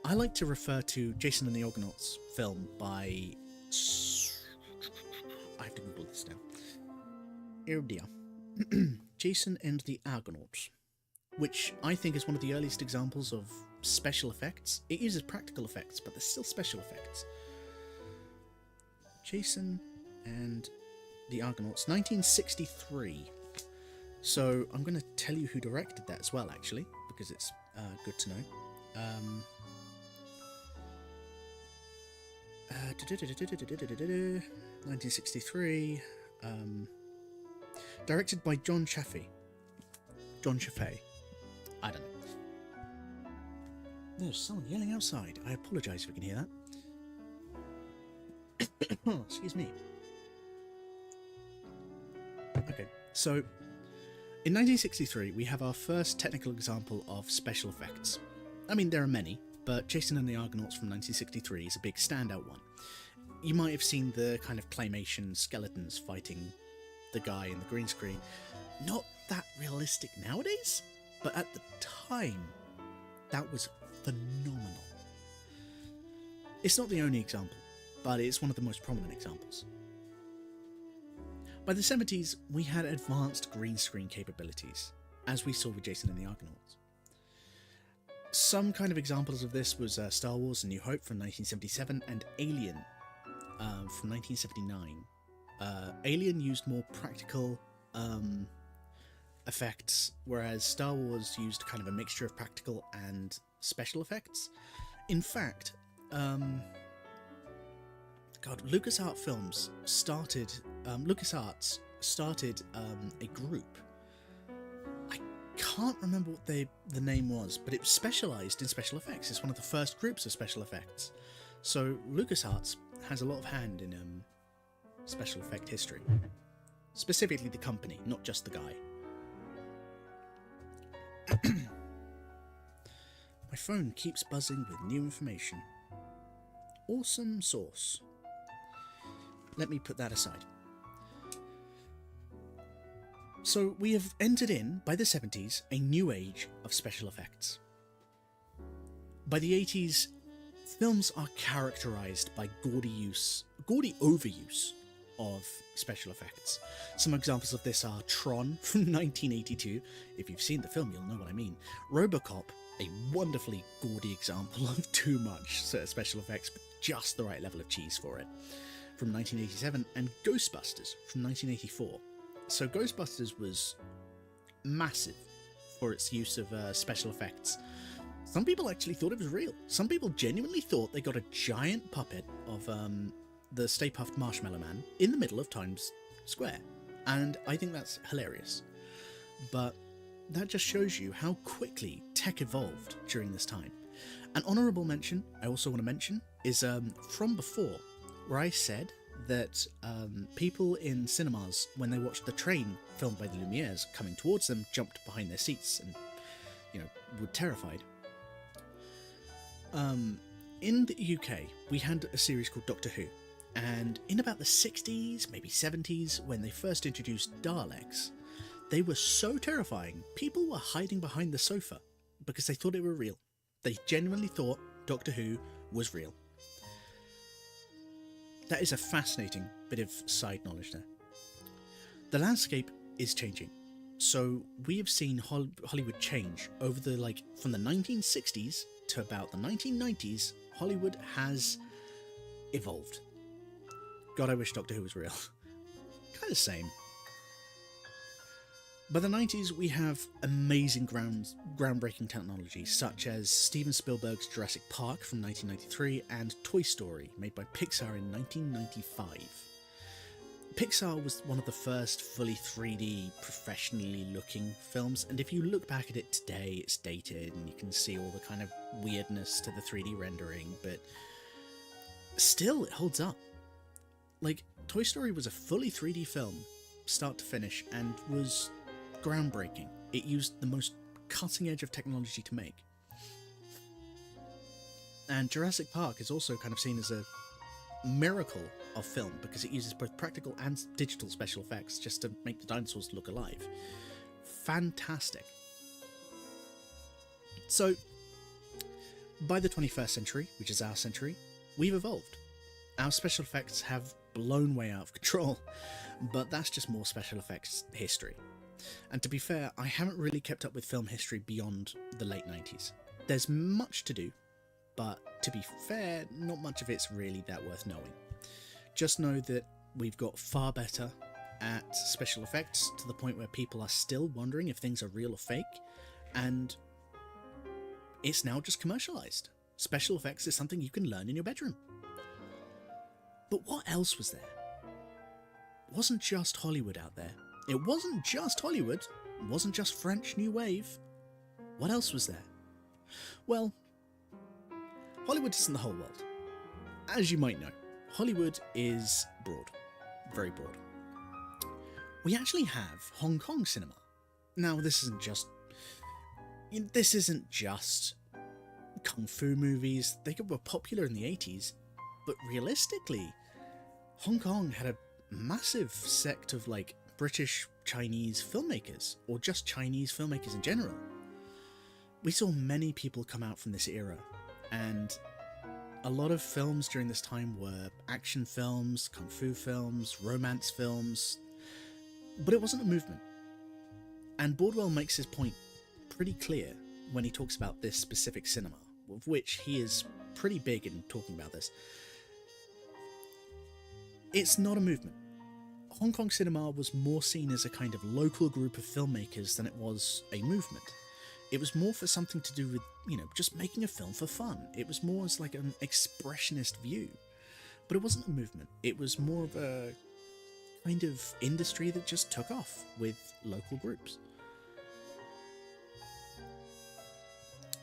I like to refer to Jason and the Argonauts film by... I have to Google this now. Oh dear. Jason and the Argonauts, which I think is one of the earliest examples of special effects. It uses practical effects, but they're still special effects. Jason and the Argonauts, 1963. So I'm going to tell you who directed that as well, actually, because it's good to know. 1963. Directed by John Chaffee. John Chaffee. I don't know. There's someone yelling outside. I apologise if you can hear that. Oh, excuse me. Okay, so in 1963 we have our first technical example of special effects. I mean, there are many, but Jason and the Argonauts from 1963 is a big standout one. You might have seen the kind of claymation skeletons fighting the guy in the green screen. Not that realistic nowadays, but at the time, that was phenomenal. It's not the only example, but it's one of the most prominent examples. By the 70s, we had advanced green screen capabilities, as we saw with Jason and the Argonauts. Some kind of examples of this was Star Wars: A New Hope from 1977 and Alien from 1979. Alien used more practical effects, whereas Star Wars used kind of a mixture of practical and special effects. In fact, God, LucasArts Films started, LucasArts started a group. I can't remember what the name was, but it was specialised in special effects. It's one of the first groups of special effects. So LucasArts has a lot of hand in special effect history. Specifically the company, not just the guy. My phone keeps buzzing with new information. Awesome source. Let me put that aside. So we have entered in, by the 70s, a new age of special effects. By the 80s, films are characterised by gaudy overuse of special effects. Some examples of this are Tron from 1982. If you've seen the film, you'll know what I mean. RoboCop, a wonderfully gaudy example of too much special effects, but just the right level of cheese for it, from 1987, and Ghostbusters from 1984. So Ghostbusters was massive for its use of special effects. Some people actually thought it was real. Some people genuinely thought they got a giant puppet of the Stay Puft Marshmallow Man in the middle of Times Square, and I think that's hilarious. But that just shows you how quickly tech evolved during this time. An honourable mention I also want to mention is From Before, where I said that people in cinemas, when they watched the train filmed by the Lumieres coming towards them, jumped behind their seats and, were terrified. In the UK, we had a series called Doctor Who, and in about the 60s, maybe 70s, when they first introduced Daleks, they were so terrifying, people were hiding behind the sofa because they thought it were real. They genuinely thought Doctor Who was real. That is a fascinating bit of side knowledge there. The landscape is changing. So we have seen Hollywood change over from the 1960s to about the 1990s. Hollywood has evolved. God, I wish Doctor Who was real. Kind of same. By the 90s, we have amazing groundbreaking technology, such as Steven Spielberg's Jurassic Park from 1993 and Toy Story, made by Pixar in 1995. Pixar was one of the first fully 3D, professionally looking films, and if you look back at it today, it's dated, and you can see all the kind of weirdness to the 3D rendering, but still, it holds up. Toy Story was a fully 3D film, start to finish, and was groundbreaking. It used the most cutting edge of technology to make. And Jurassic Park is also kind of seen as a miracle of film because it uses both practical and digital special effects just to make the dinosaurs look alive. Fantastic. So, by the 21st century, which is our century, we've evolved. Our special effects have blown way out of control, but that's just more special effects history. And to be fair, I haven't really kept up with film history beyond the late 90s. There's much to do, but to be fair, not much of it's really that worth knowing. Just know that we've got far better at special effects to the point where people are still wondering if things are real or fake, and it's now just commercialized. Special effects is something you can learn in your bedroom. But what else was there? It wasn't just Hollywood out there. It wasn't just Hollywood. It wasn't just French New Wave. What else was there? Well, Hollywood isn't the whole world. As you might know, Hollywood is broad. Very broad. We actually have Hong Kong cinema. Now, this isn't just kung fu movies. They were popular in the 80s, but realistically, Hong Kong had a massive sect of British Chinese filmmakers, or just Chinese filmmakers in general. We saw many people come out from this era, and a lot of films during this time were action films, kung fu films, romance films, but it wasn't a movement. And Bordwell makes his point pretty clear when he talks about this specific cinema, of which he is pretty big in talking about this. It's not a movement. Hong Kong cinema was more seen as a kind of local group of filmmakers than it was a movement. It was more for something to do with, just making a film for fun. It was more as an expressionist view. But it wasn't a movement, it was more of a kind of industry that just took off with local groups.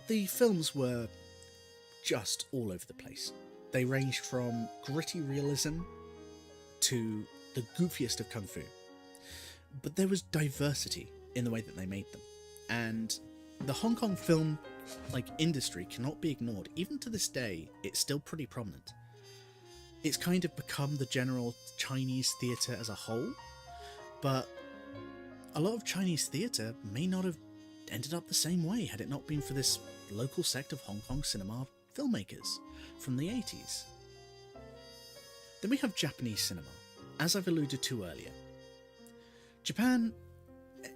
The films were just all over the place. They ranged from gritty realism to the goofiest of kung fu. But there was diversity in the way that they made them. And the Hong Kong film industry cannot be ignored. Even to this day, it's still pretty prominent. It's kind of become the general Chinese theatre as a whole, but a lot of Chinese theatre may not have ended up the same way had it not been for this local sect of Hong Kong cinema filmmakers from the 80s. Then we have Japanese cinema, as I've alluded to earlier. Japan,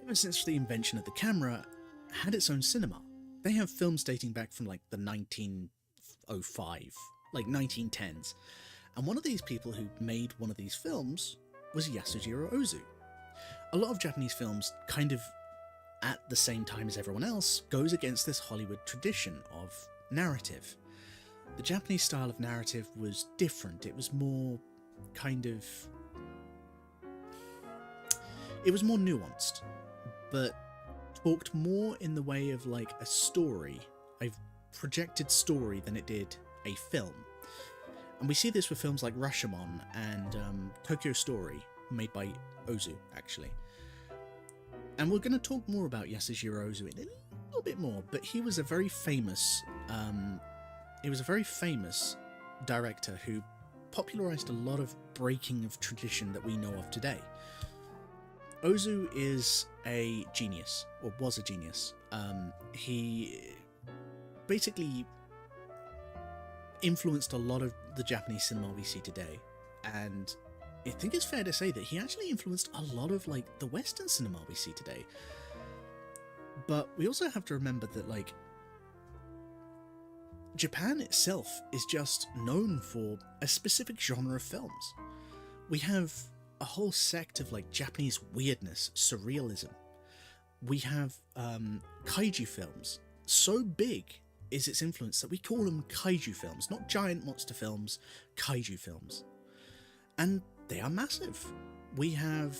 ever since the invention of the camera, had its own cinema. They have films dating back from the 1905, 1910s. And one of these people who made one of these films was Yasujiro Ozu. A lot of Japanese films, kind of at the same time as everyone else, goes against this Hollywood tradition of narrative. The Japanese style of narrative was different. It was more it was more nuanced, but talked more in the way of a story, a projected story, than it did a film. And we see this with films like Rashomon and Tokyo Story, made by Ozu, actually. And we're going to talk more about Yasujiro Ozu in a little bit more, but he was a very famous director who popularized a lot of breaking of tradition that we know of today. Ozu is a genius, or was a genius. He basically influenced a lot of the Japanese cinema we see today, and I think it's fair to say that he actually influenced a lot of the Western cinema we see today. But we also have to remember that Japan itself is just known for a specific genre of films. We have a whole sect of Japanese weirdness, surrealism. We have kaiju films. So big is its influence that we call them kaiju films, not giant monster films, kaiju films. And they are massive. We have,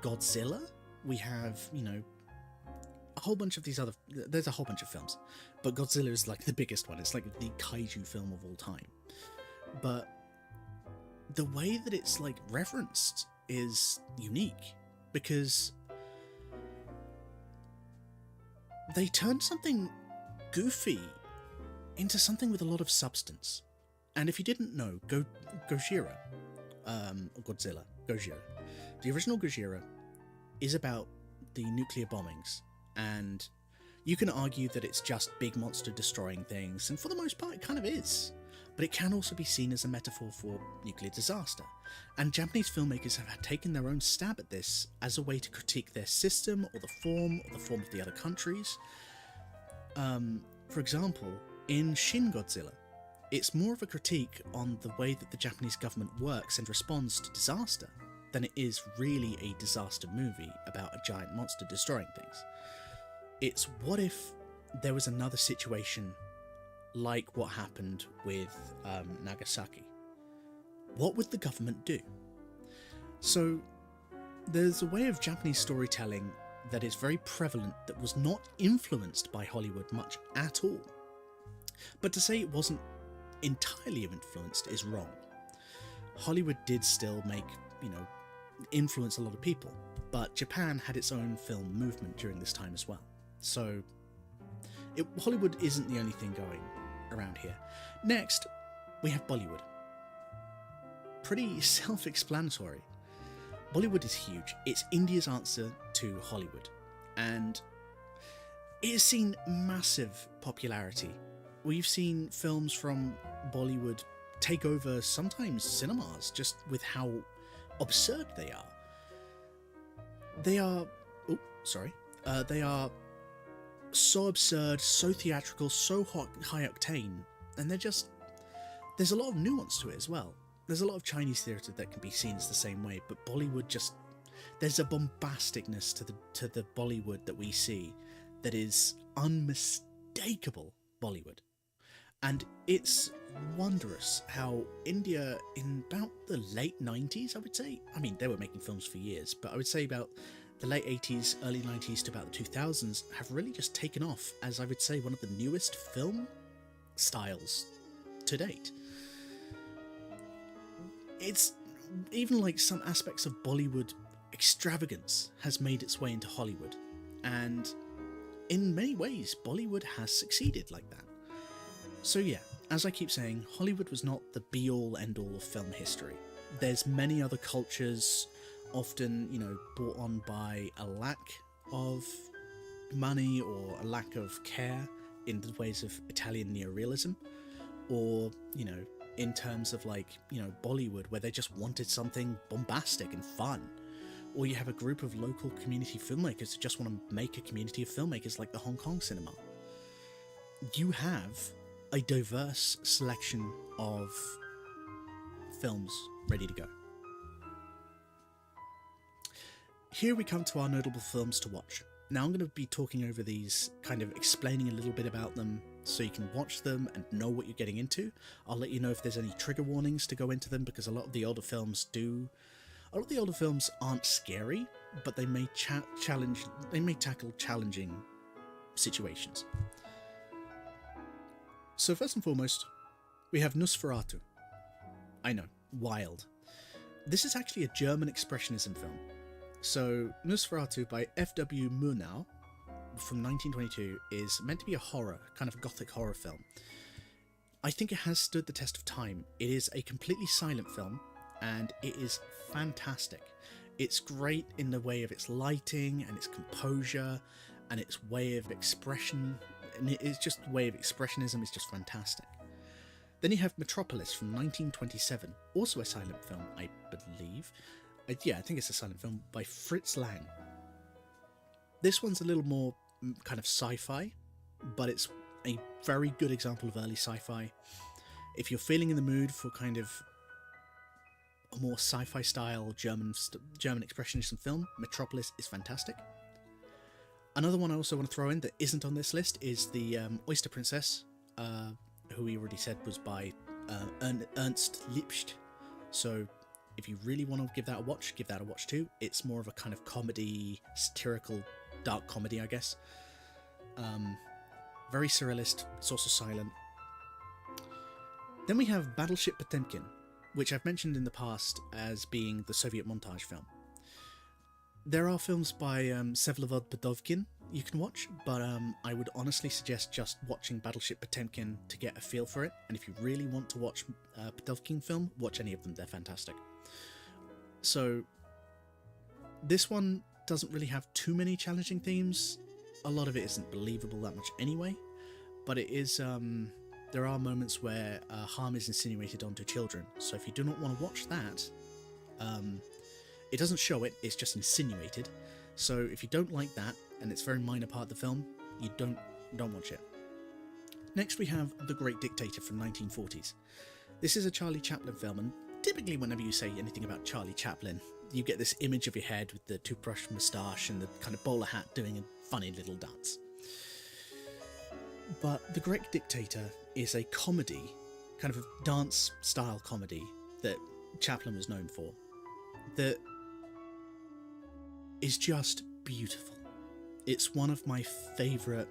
Godzilla. We have, a whole bunch of these other... There's a whole bunch of films. But Godzilla is the biggest one. It's the kaiju film of all time. But the way that it's referenced is unique, because they turned something goofy into something with a lot of substance. And if you didn't know, Gojira, Godzilla, Gojira. The original Gojira is about the nuclear bombings, and you can argue that it's just big monster destroying things, and for the most part it kind of is. But it can also be seen as a metaphor for nuclear disaster. And Japanese filmmakers have taken their own stab at this as a way to critique their system, or the form of the other countries. For example, in Shin Godzilla, it's more of a critique on the way that the Japanese government works and responds to disaster than it is really a disaster movie about a giant monster destroying things. It's what if there was another situation like what happened with Nagasaki? What would the government do? So there's a way of Japanese storytelling that is very prevalent that was not influenced by Hollywood much at all. But to say it wasn't entirely influenced is wrong. Hollywood did still influence a lot of people, but Japan had its own film movement during this time as well. So Hollywood isn't the only thing going around here. Next, we have Bollywood. Pretty self-explanatory. Bollywood is huge. It's India's answer to Hollywood, and it has seen massive popularity. We've seen films from Bollywood take over sometimes cinemas just with how absurd they are. They are so absurd, so theatrical, so high octane, and there's a lot of nuance to it as well. There's a lot of Chinese theatre that can be seen as the same way, but Bollywood there's a bombasticness to the Bollywood that we see that is unmistakable Bollywood. And it's wondrous how India, in about the late 90s, I would say, I mean, they were making films for years, but I would say about the late 80s, early 90s to about the 2000s, have really just taken off as, I would say, one of the newest film styles to date. It's even like some aspects of Bollywood extravagance has made its way into Hollywood, and in many ways, Bollywood has succeeded like that. So yeah, as I keep saying, Hollywood was not the be-all, end-all of film history. There's many other cultures, often, brought on by a lack of money or a lack of care in the ways of Italian neorealism, or, in terms of Bollywood, where they just wanted something bombastic and fun. Or you have a group of local community filmmakers who just want to make a community of filmmakers like the Hong Kong cinema. You have a diverse selection of films ready to go. Here we come to our notable films to watch. Now I'm going to be talking over these, kind of explaining a little bit about them so you can watch them and know what you're getting into. I'll let you know if there's any trigger warnings to go into them, because a lot of the older films aren't scary, but they may tackle challenging situations. So first and foremost, we have Nosferatu. I know, wild. This is actually a German expressionism film. So Nosferatu by F.W. Murnau from 1922 is meant to be a horror, kind of a gothic horror film. I think it has stood the test of time. It is a completely silent film, and it is fantastic. It's great in the way of its lighting and its composure and its way of expression, and it's just the way of expressionism is just fantastic. Then you have Metropolis from 1927, also a silent film, I believe. I think it's a silent film by Fritz Lang. This one's a little more kind of sci-fi, but it's a very good example of early sci-fi. If you're feeling in the mood for kind of a more sci-fi style German expressionism film, Metropolis is fantastic. Another one I also want to throw in that isn't on this list is the Oyster Princess, who we already said was by Ernst Liebscht. So if you really want to give that a watch too. It's more of a kind of comedy, satirical, dark comedy, I guess. Very surrealist, it's also silent. Then we have Battleship Potemkin, which I've mentioned in the past as being the Soviet montage film. There are films by Vsevolod Podovkin you can watch, but I would honestly suggest just watching Battleship Potemkin to get a feel for it. And if you really want to watch a Podovkin film, watch any of them, they're fantastic. So this one doesn't really have too many challenging themes. A lot of it isn't believable that much anyway, but it is, there are moments where harm is insinuated onto children. So if you do not want to watch that, it doesn't show it, it's just insinuated. So if you don't like that, and it's a very minor part of the film, you don't watch it. Next we have The Great Dictator from 1940s. This is a Charlie Chaplin film, and typically whenever you say anything about Charlie Chaplin, you get this image of your head with the toothbrush moustache and the kind of bowler hat doing a funny little dance. But The Great Dictator is a comedy, kind of a dance-style comedy that Chaplin was known for, that is just beautiful. It's one of my favourite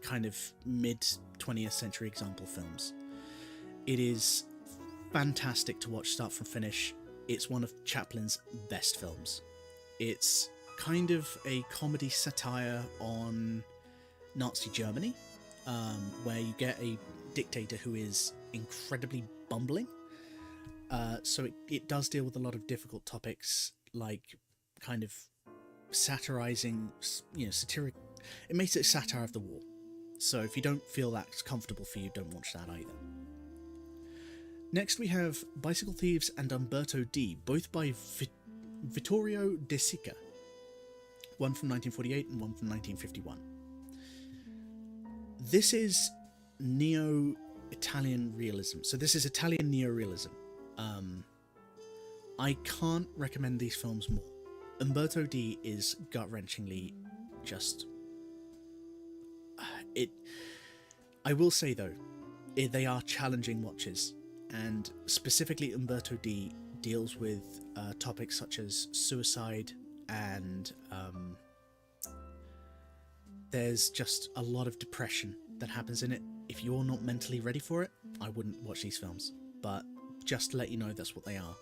kind of mid-20th century example films. It is fantastic to watch start from finish. It's one of Chaplin's best films. It's kind of a comedy satire on Nazi Germany, where you get a dictator who is incredibly bumbling. So it does deal with a lot of difficult topics, like kind of satirizing, satiric. It makes it a satire of the war. So if you don't feel that's comfortable for you, don't watch that either. Next we have Bicycle Thieves and Umberto D, both by Vittorio De Sica. One from 1948 and one from 1951. This is neo-Italian realism. So this is Italian neorealism. I can't recommend these films more. Umberto D is gut-wrenchingly just... I will say though, they are challenging watches, and specifically Umberto D deals with topics such as suicide, and there's just a lot of depression that happens in it. If you're not mentally ready for it, I wouldn't watch these films, but just to let you know, that's what they are.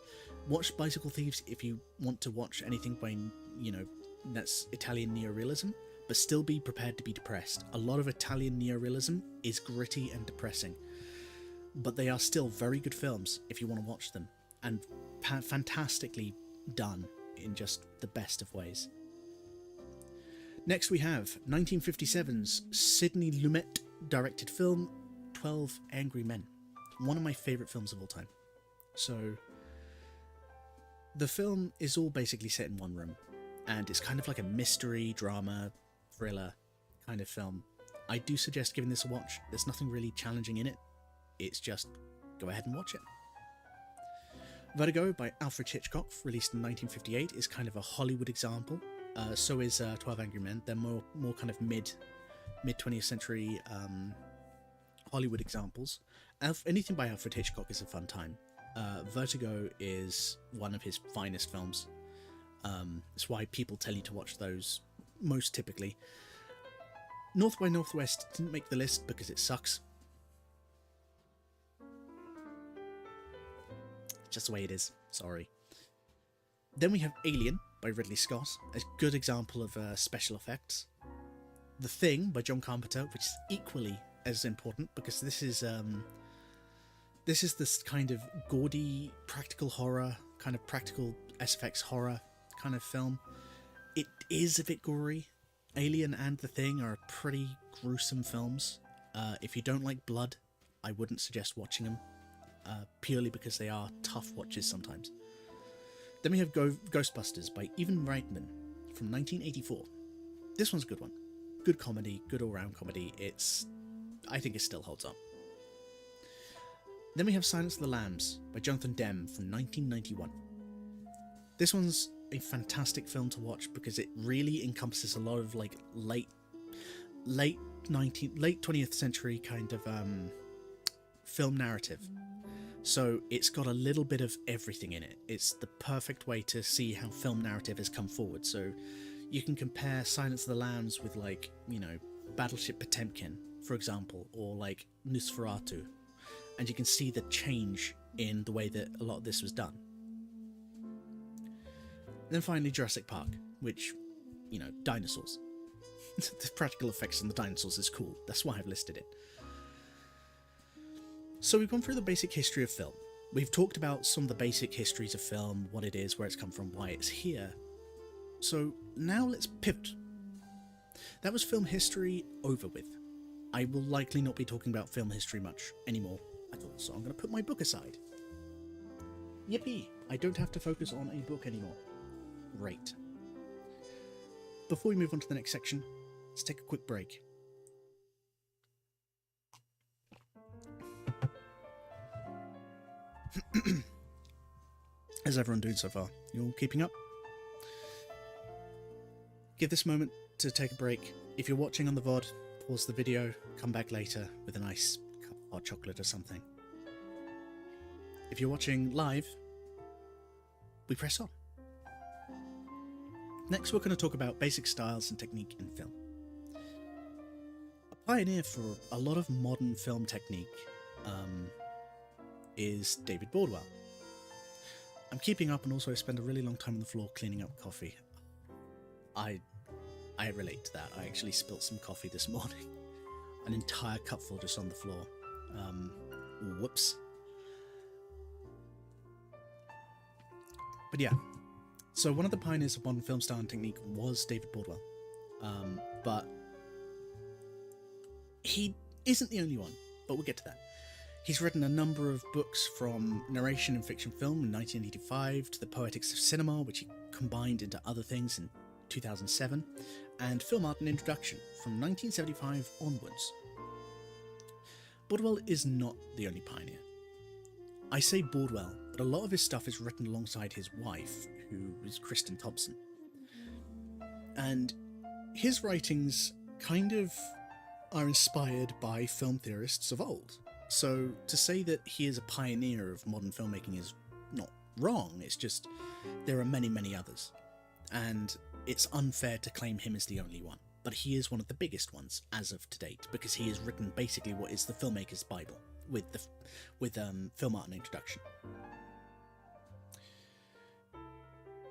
Watch Bicycle Thieves if you want to watch anything by, that's Italian neorealism, but still be prepared to be depressed. A lot of Italian neorealism is gritty and depressing, but they are still very good films if you want to watch them, and fantastically done in just the best of ways. Next we have 1957's Sidney Lumet directed film 12 Angry Men, one of my favourite films of all time. So the film is all basically set in one room, and it's kind of like a mystery, drama, thriller kind of film. I do suggest giving this a watch. There's nothing really challenging in it. It's just go ahead and watch it. Vertigo by Alfred Hitchcock, released in 1958, is kind of a Hollywood example. So is 12 Angry Men. They're more kind of mid 20th century Hollywood examples. Anything by Alfred Hitchcock is a fun time. Vertigo is one of his finest films. That's why people tell you to watch those most typically. North by Northwest didn't make the list because it sucks. Just the way it is. Sorry. Then we have Alien by Ridley Scott, a good example of special effects. The Thing by John Carpenter, which is equally as important because this is this kind of gaudy practical horror, kind of practical SFX horror kind of film. It is a bit gory. Alien and The Thing are pretty gruesome films. If you don't like blood, I wouldn't suggest watching them, purely because they are tough watches sometimes. Then we have Ghostbusters by Ivan Reitman from 1984. This one's a good one. Good comedy, good all-round comedy. I think it still holds up. Then we have Silence of the Lambs by Jonathan Demme from 1991. This one's a fantastic film to watch because it really encompasses a lot of like late 20th century kind of film narrative. So it's got a little bit of everything in it. It's the perfect way to see how film narrative has come forward. So you can compare Silence of the Lambs with, like, Battleship Potemkin, for example, or like Nosferatu, and you can see the change in the way that a lot of this was done. And then finally Jurassic Park, which, dinosaurs. The practical effects on the dinosaurs is cool. That's why I've listed it. So we've gone through the basic history of film. We've talked about some of the basic histories of film, what it is, where it's come from, why it's here. So now let's pivot. That was film history over with. I will likely not be talking about film history much anymore at all, so I'm going to put my book aside. Yippee! I don't have to focus on a book anymore. Great. Before we move on to the next section, let's take a quick break. How's everyone doing so far? You all keeping up? Give this moment to take a break. If you're watching on the VOD, pause the video, come back later with a nice cup of hot chocolate or something. If you're watching live, we press on. Next, we're going to talk about basic styles and technique in film. A pioneer for a lot of modern film technique is David Bordwell. I'm keeping up, and also I spend a really long time on the floor cleaning up coffee. I relate to that. I actually spilt some coffee this morning. An entire cupful just on the floor. Whoops. But yeah. So one of the pioneers of modern film style and technique was David Bordwell. But he isn't the only one, but we'll get to that. He's written a number of books, from narration in fiction film in 1985 to The Poetics of Cinema, which he combined into other things in 2007, and Film Art and Introduction from 1975 onwards. Bordwell is not the only pioneer. I say Bordwell, but a lot of his stuff is written alongside his wife, who is Kristen Thompson. And his writings kind of are inspired by film theorists of old. So to say that he is a pioneer of modern filmmaking is not wrong, it's just there are many, many others. And it's unfair to claim him as the only one. But he is one of the biggest ones as of to date, because he has written basically what is the filmmaker's Bible with film art and introduction.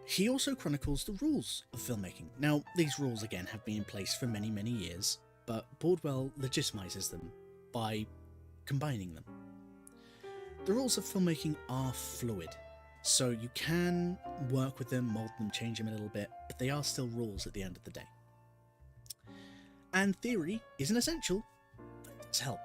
He also chronicles the rules of filmmaking. Now, these rules again have been in place for many, many years, but Bordwell legitimizes them by combining them. The rules of filmmaking are fluid, so you can work with them, mold them, change them a little bit, but they are still rules at the end of the day. And theory isn't essential, but it does help.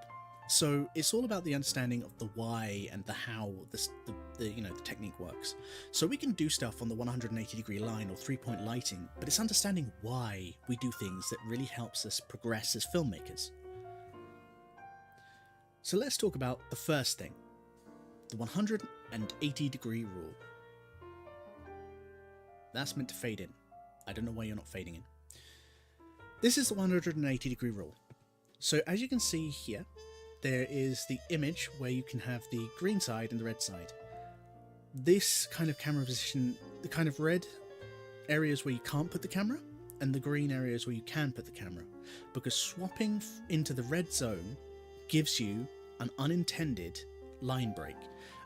So it's all about the understanding of the why and the how the technique works. So we can do stuff on the 180-degree line or 3-point lighting, but it's understanding why we do things that really helps us progress as filmmakers. So let's talk about the first thing, the 180-degree rule. That's meant to fade in. I don't know why you're not fading in. This is the 180-degree rule. So as you can see here, there is the image where you can have the green side and the red side. This kind of camera position, the kind of red areas where you can't put the camera, and the green areas where you can put the camera, because swapping into the red zone gives you an unintended line break,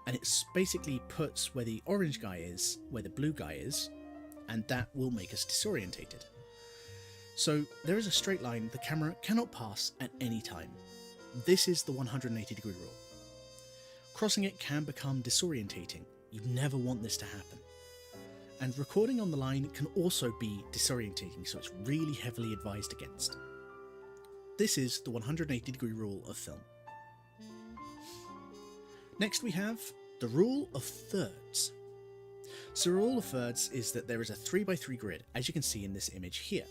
and it basically puts where the orange guy is, where the blue guy is, and that will make us disorientated. So there is a straight line the camera cannot pass at any time. This is the 180-degree rule. Crossing it can become disorientating. You never want this to happen. And recording on the line can also be disorientating, so it's really heavily advised against. This is the 180-degree rule of film. Next we have the rule of thirds. So the rule of thirds is that there is a 3x3 grid, as you can see in this image here.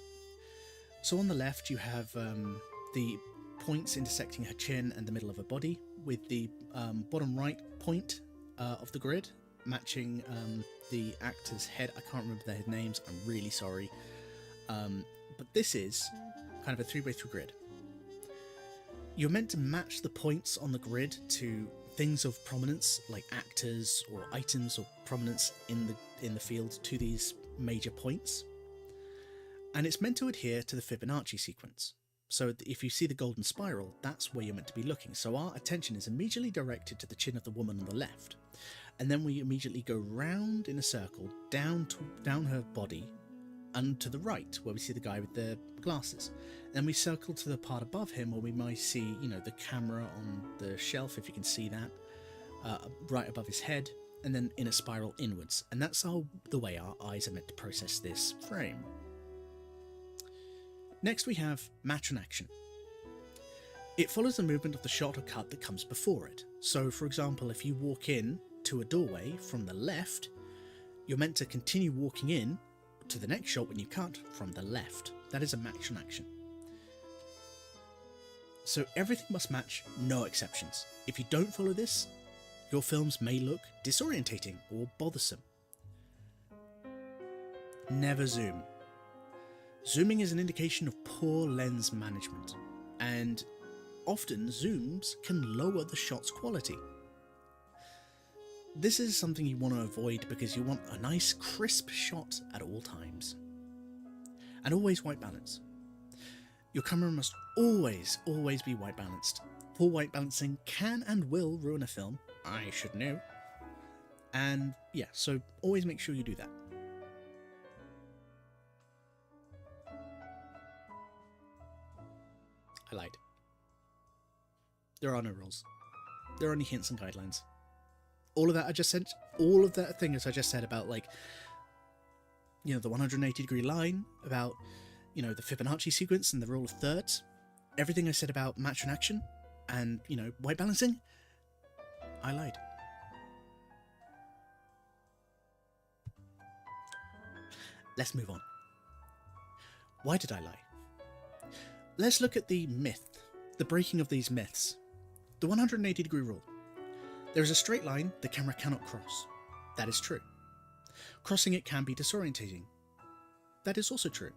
So on the left you have the points intersecting her chin and the middle of her body, with the bottom right point of the grid matching the actor's head. I can't remember their names, I'm really sorry. But this is kind of a 3x3 grid. You're meant to match the points on the grid to things of prominence, like actors or items of prominence in the field, to these major points. And it's meant to adhere to the Fibonacci sequence. So if you see the golden spiral, that's where you're meant to be looking. So our attention is immediately directed to the chin of the woman on the left. And then we immediately go round in a circle, down her body, and to the right, where we see the guy with the glasses. Then we circle to the part above him, where we might see, the camera on the shelf, if you can see that, right above his head, and then in a spiral inwards. And that's the way our eyes are meant to process this frame. Next we have match and action. It follows the movement of the shot or cut that comes before it. So for example, if you walk in to a doorway from the left, you're meant to continue walking in to the next shot when you cut from the left. That is a match and action. So everything must match, no exceptions. If you don't follow this, your films may look disorientating or bothersome. Never zoom. Zooming is an indication of poor lens management, and often zooms can lower the shot's quality. This is something you want to avoid because you want a nice crisp shot at all times. And always white balance. Your camera must always be white balanced. Poor white balancing can and will ruin a film, I should know. And yeah, so always make sure you do that. I lied. There are no rules. There are only hints and guidelines. All of that I just said, all of that things I just said about, like, the 180-degree line, about, the Fibonacci sequence and the rule of thirds, everything I said about match and action and, white balancing, I lied. Let's move on. Why did I lie? Let's look at the myth, the breaking of these myths. The 180-degree rule. There is a straight line the camera cannot cross. That is true. Crossing it can be disorientating. That is also true.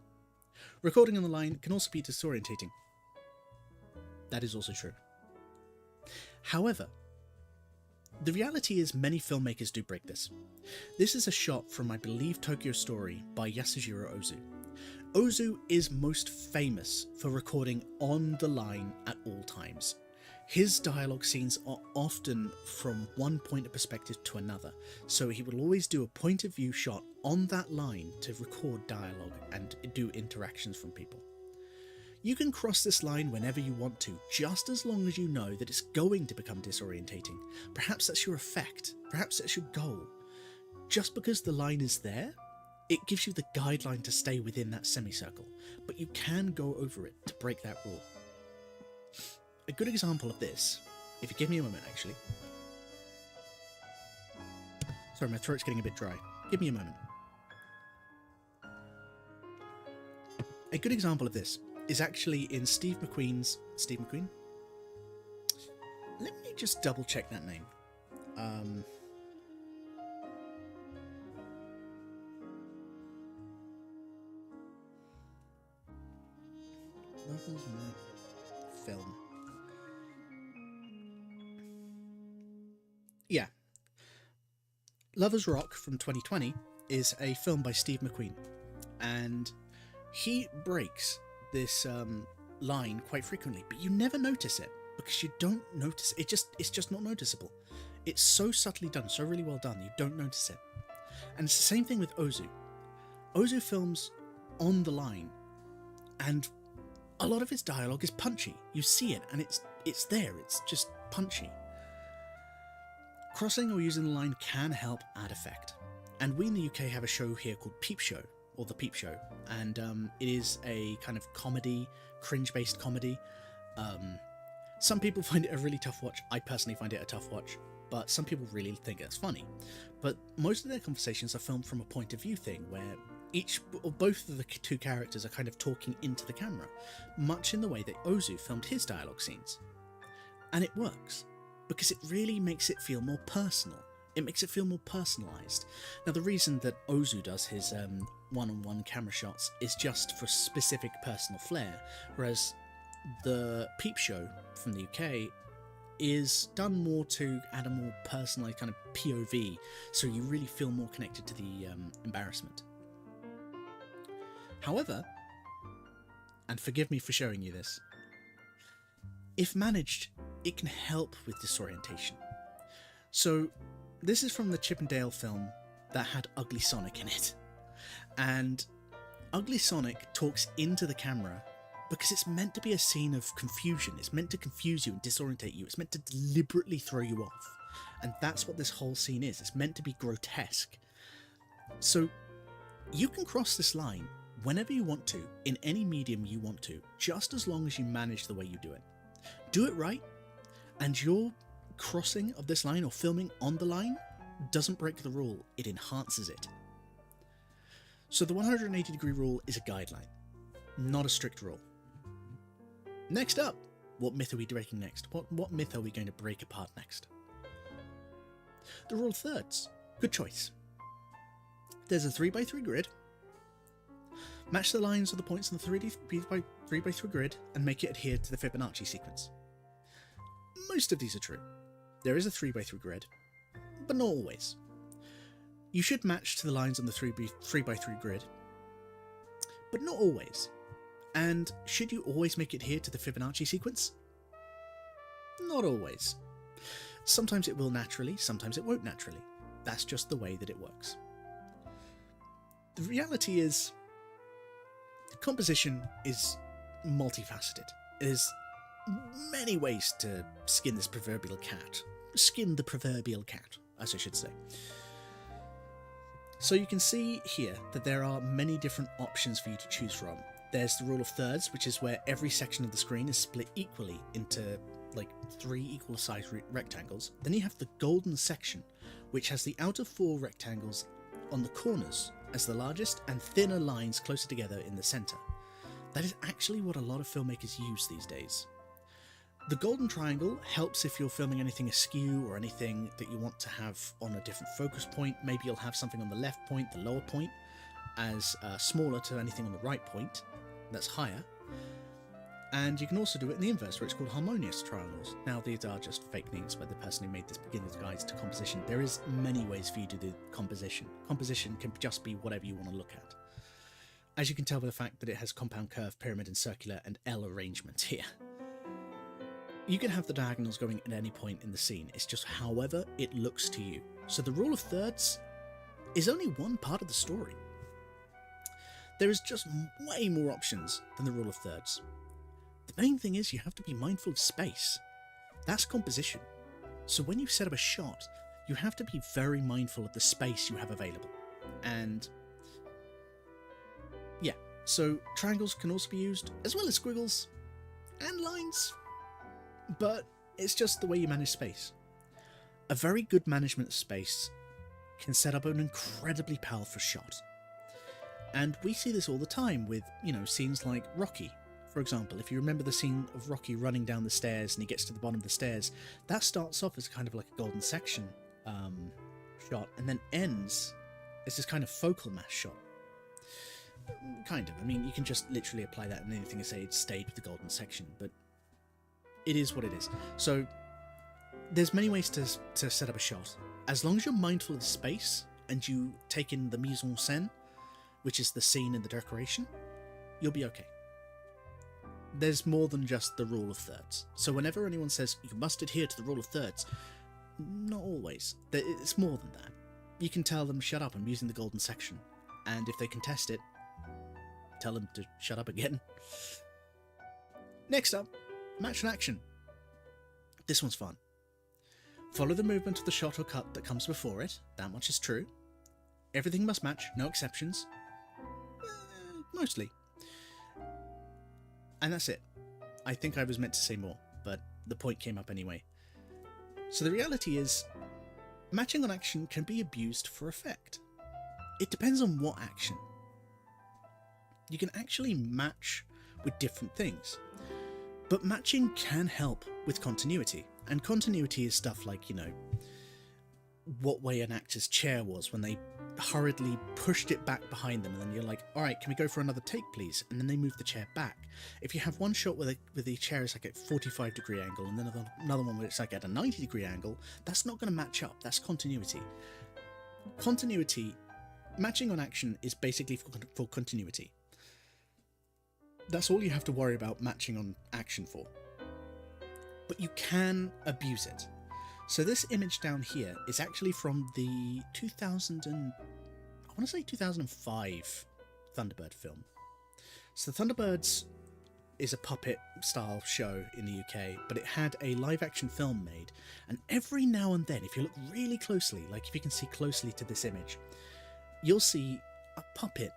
Recording on the line can also be disorientating. That is also true. However, the reality is many filmmakers do break this. This is a shot from, I believe, Tokyo Story by Yasujiro Ozu. Ozu is most famous for recording on the line at all times. His dialogue scenes are often from one point of perspective to another, so he will always do a point of view shot on that line to record dialogue and do interactions from people. You can cross this line whenever you want to, just as long as you know that it's going to become disorientating. Perhaps that's your effect, perhaps that's your goal. Just because the line is there, it gives you the guideline to stay within that semicircle, but you can go over it to break that rule. A good example of this, if you give me a moment actually. Sorry, my throat's getting a bit dry. Give me a moment. A good example of this is actually in Steve McQueen's... Steve McQueen? Let me just double check that name. Lovers Rock film. Yeah. Lovers Rock from 2020 is a film by Steve McQueen, and he breaks this line quite frequently, but you never notice it because you don't notice it. It's just not noticeable. It's so subtly done, so really well done, you don't notice it. And it's the same thing with Ozu. Ozu films on the line, and a lot of his dialogue is punchy. You see it, and it's there. It's just punchy. Crossing or using the line can help add effect. And we in the UK have a show here called Peep Show, or The Peep Show, and it is a kind of comedy, cringe-based comedy. Some people find it a really tough watch. I personally find it a tough watch, but some people really think it's funny. But most of their conversations are filmed from a point of view thing, where each or both of the two characters are kind of talking into the camera, much in the way that Ozu filmed his dialogue scenes. And it works, because it really makes it feel more personal. It makes it feel more personalised. Now, the reason that Ozu does his one-on-one camera shots is just for specific personal flair, whereas the Peep Show from the UK is done more to add a more personalised kind of POV, so you really feel more connected to the embarrassment. However, and forgive me for showing you this, if managed, it can help with disorientation. So, this is from the Chip and Dale film that had Ugly Sonic in it. And Ugly Sonic talks into the camera because it's meant to be a scene of confusion. It's meant to confuse you and disorientate you. It's meant to deliberately throw you off. And that's what this whole scene is. It's meant to be grotesque. So, you can cross this line whenever you want to, in any medium you want to, just as long as you manage the way you do it. Do it right, and your crossing of this line or filming on the line doesn't break the rule, it enhances it. So the 180-degree rule is a guideline, not a strict rule. Next up, what myth are we breaking next? What myth are we going to break apart next? The rule of thirds. Good choice. There's a 3x3 grid. Match the lines of the points on the 3x3 grid and make it adhere to the Fibonacci sequence. Most of these are true. There is a 3x3 grid, but not always. You should match to the lines on the 3x3 grid, but not always. And should you always make it adhere to the Fibonacci sequence? Not always. Sometimes it will naturally, sometimes it won't naturally. That's just the way that it works. The reality is, composition is multifaceted. There's many ways to skin this proverbial cat. Skin the proverbial cat, as I should say. So you can see here that there are many different options for you to choose from. There's the rule of thirds, which is where every section of the screen is split equally into like 3 equal sized rectangles. Then you have the golden section, which has the outer 4 rectangles on the corners as the largest and thinner lines closer together in the centre. That is actually what a lot of filmmakers use these days. The golden triangle helps if you're filming anything askew or anything that you want to have on a different focus point. Maybe you'll have something on the left point, the lower point, as smaller to anything on the right point that's higher. And you can also do it in the inverse, where it's called harmonious triangles. Now, these are just fake names by the person who made this beginner's guide to composition. There is many ways for you to do composition. Composition can just be whatever you want to look at. As you can tell by the fact that it has compound, curve, pyramid, and circular, and L arrangement here. You can have the diagonals going at any point in the scene. It's just however it looks to you. So the rule of thirds is only one part of the story. There is just way more options than the rule of thirds. The main thing is you have to be mindful of space. That's composition. So when you set up a shot, you have to be very mindful of the space you have available. And yeah, so triangles can also be used, as well as squiggles and lines. But it's just the way you manage space. A very good management of space can set up an incredibly powerful shot. And we see this all the time with, scenes like Rocky. For example, if you remember the scene of Rocky running down the stairs and he gets to the bottom of the stairs, that starts off as kind of like a golden section shot and then ends as this kind of focal mass shot. Kind of. I mean, you can just literally apply that in anything and say it stayed with the golden section, but it is what it is. So there's many ways to set up a shot. As long as you're mindful of the space and you take in the mise en scène, which is the scene and the decoration, you'll be okay. There's more than just the rule of thirds. So whenever anyone says you must adhere to the rule of thirds, not always. It's more than that. You can tell them, shut up, I'm using the golden section. And if they contest it, tell them to shut up again. Next up, match and action. This one's fun. Follow the movement of the shot or cut that comes before it. That much is true. Everything must match, no exceptions. Mostly. And that's it. I think I was meant to say more, but the point came up anyway. So the reality is, matching on action can be abused for effect. It depends on what action. You can actually match with different things, but matching can help with continuity. And continuity is stuff like, what way an actor's chair was when they hurriedly pushed it back behind them, and then you're like, alright, can we go for another take please? And then they move the chair back. If you have one shot where the chair is like at 45-degree angle and then another one where it's like at a 90-degree angle, that's not going to match up. That's continuity. Matching on action is basically for continuity. That's all you have to worry about matching on action for. But you can abuse it. So this image down here is actually from the 2005 Thunderbird film. So Thunderbirds is a puppet style show in the UK, but it had a live action film made, and every now and then, if you look really closely, like if you can see closely to this image, you'll see a puppet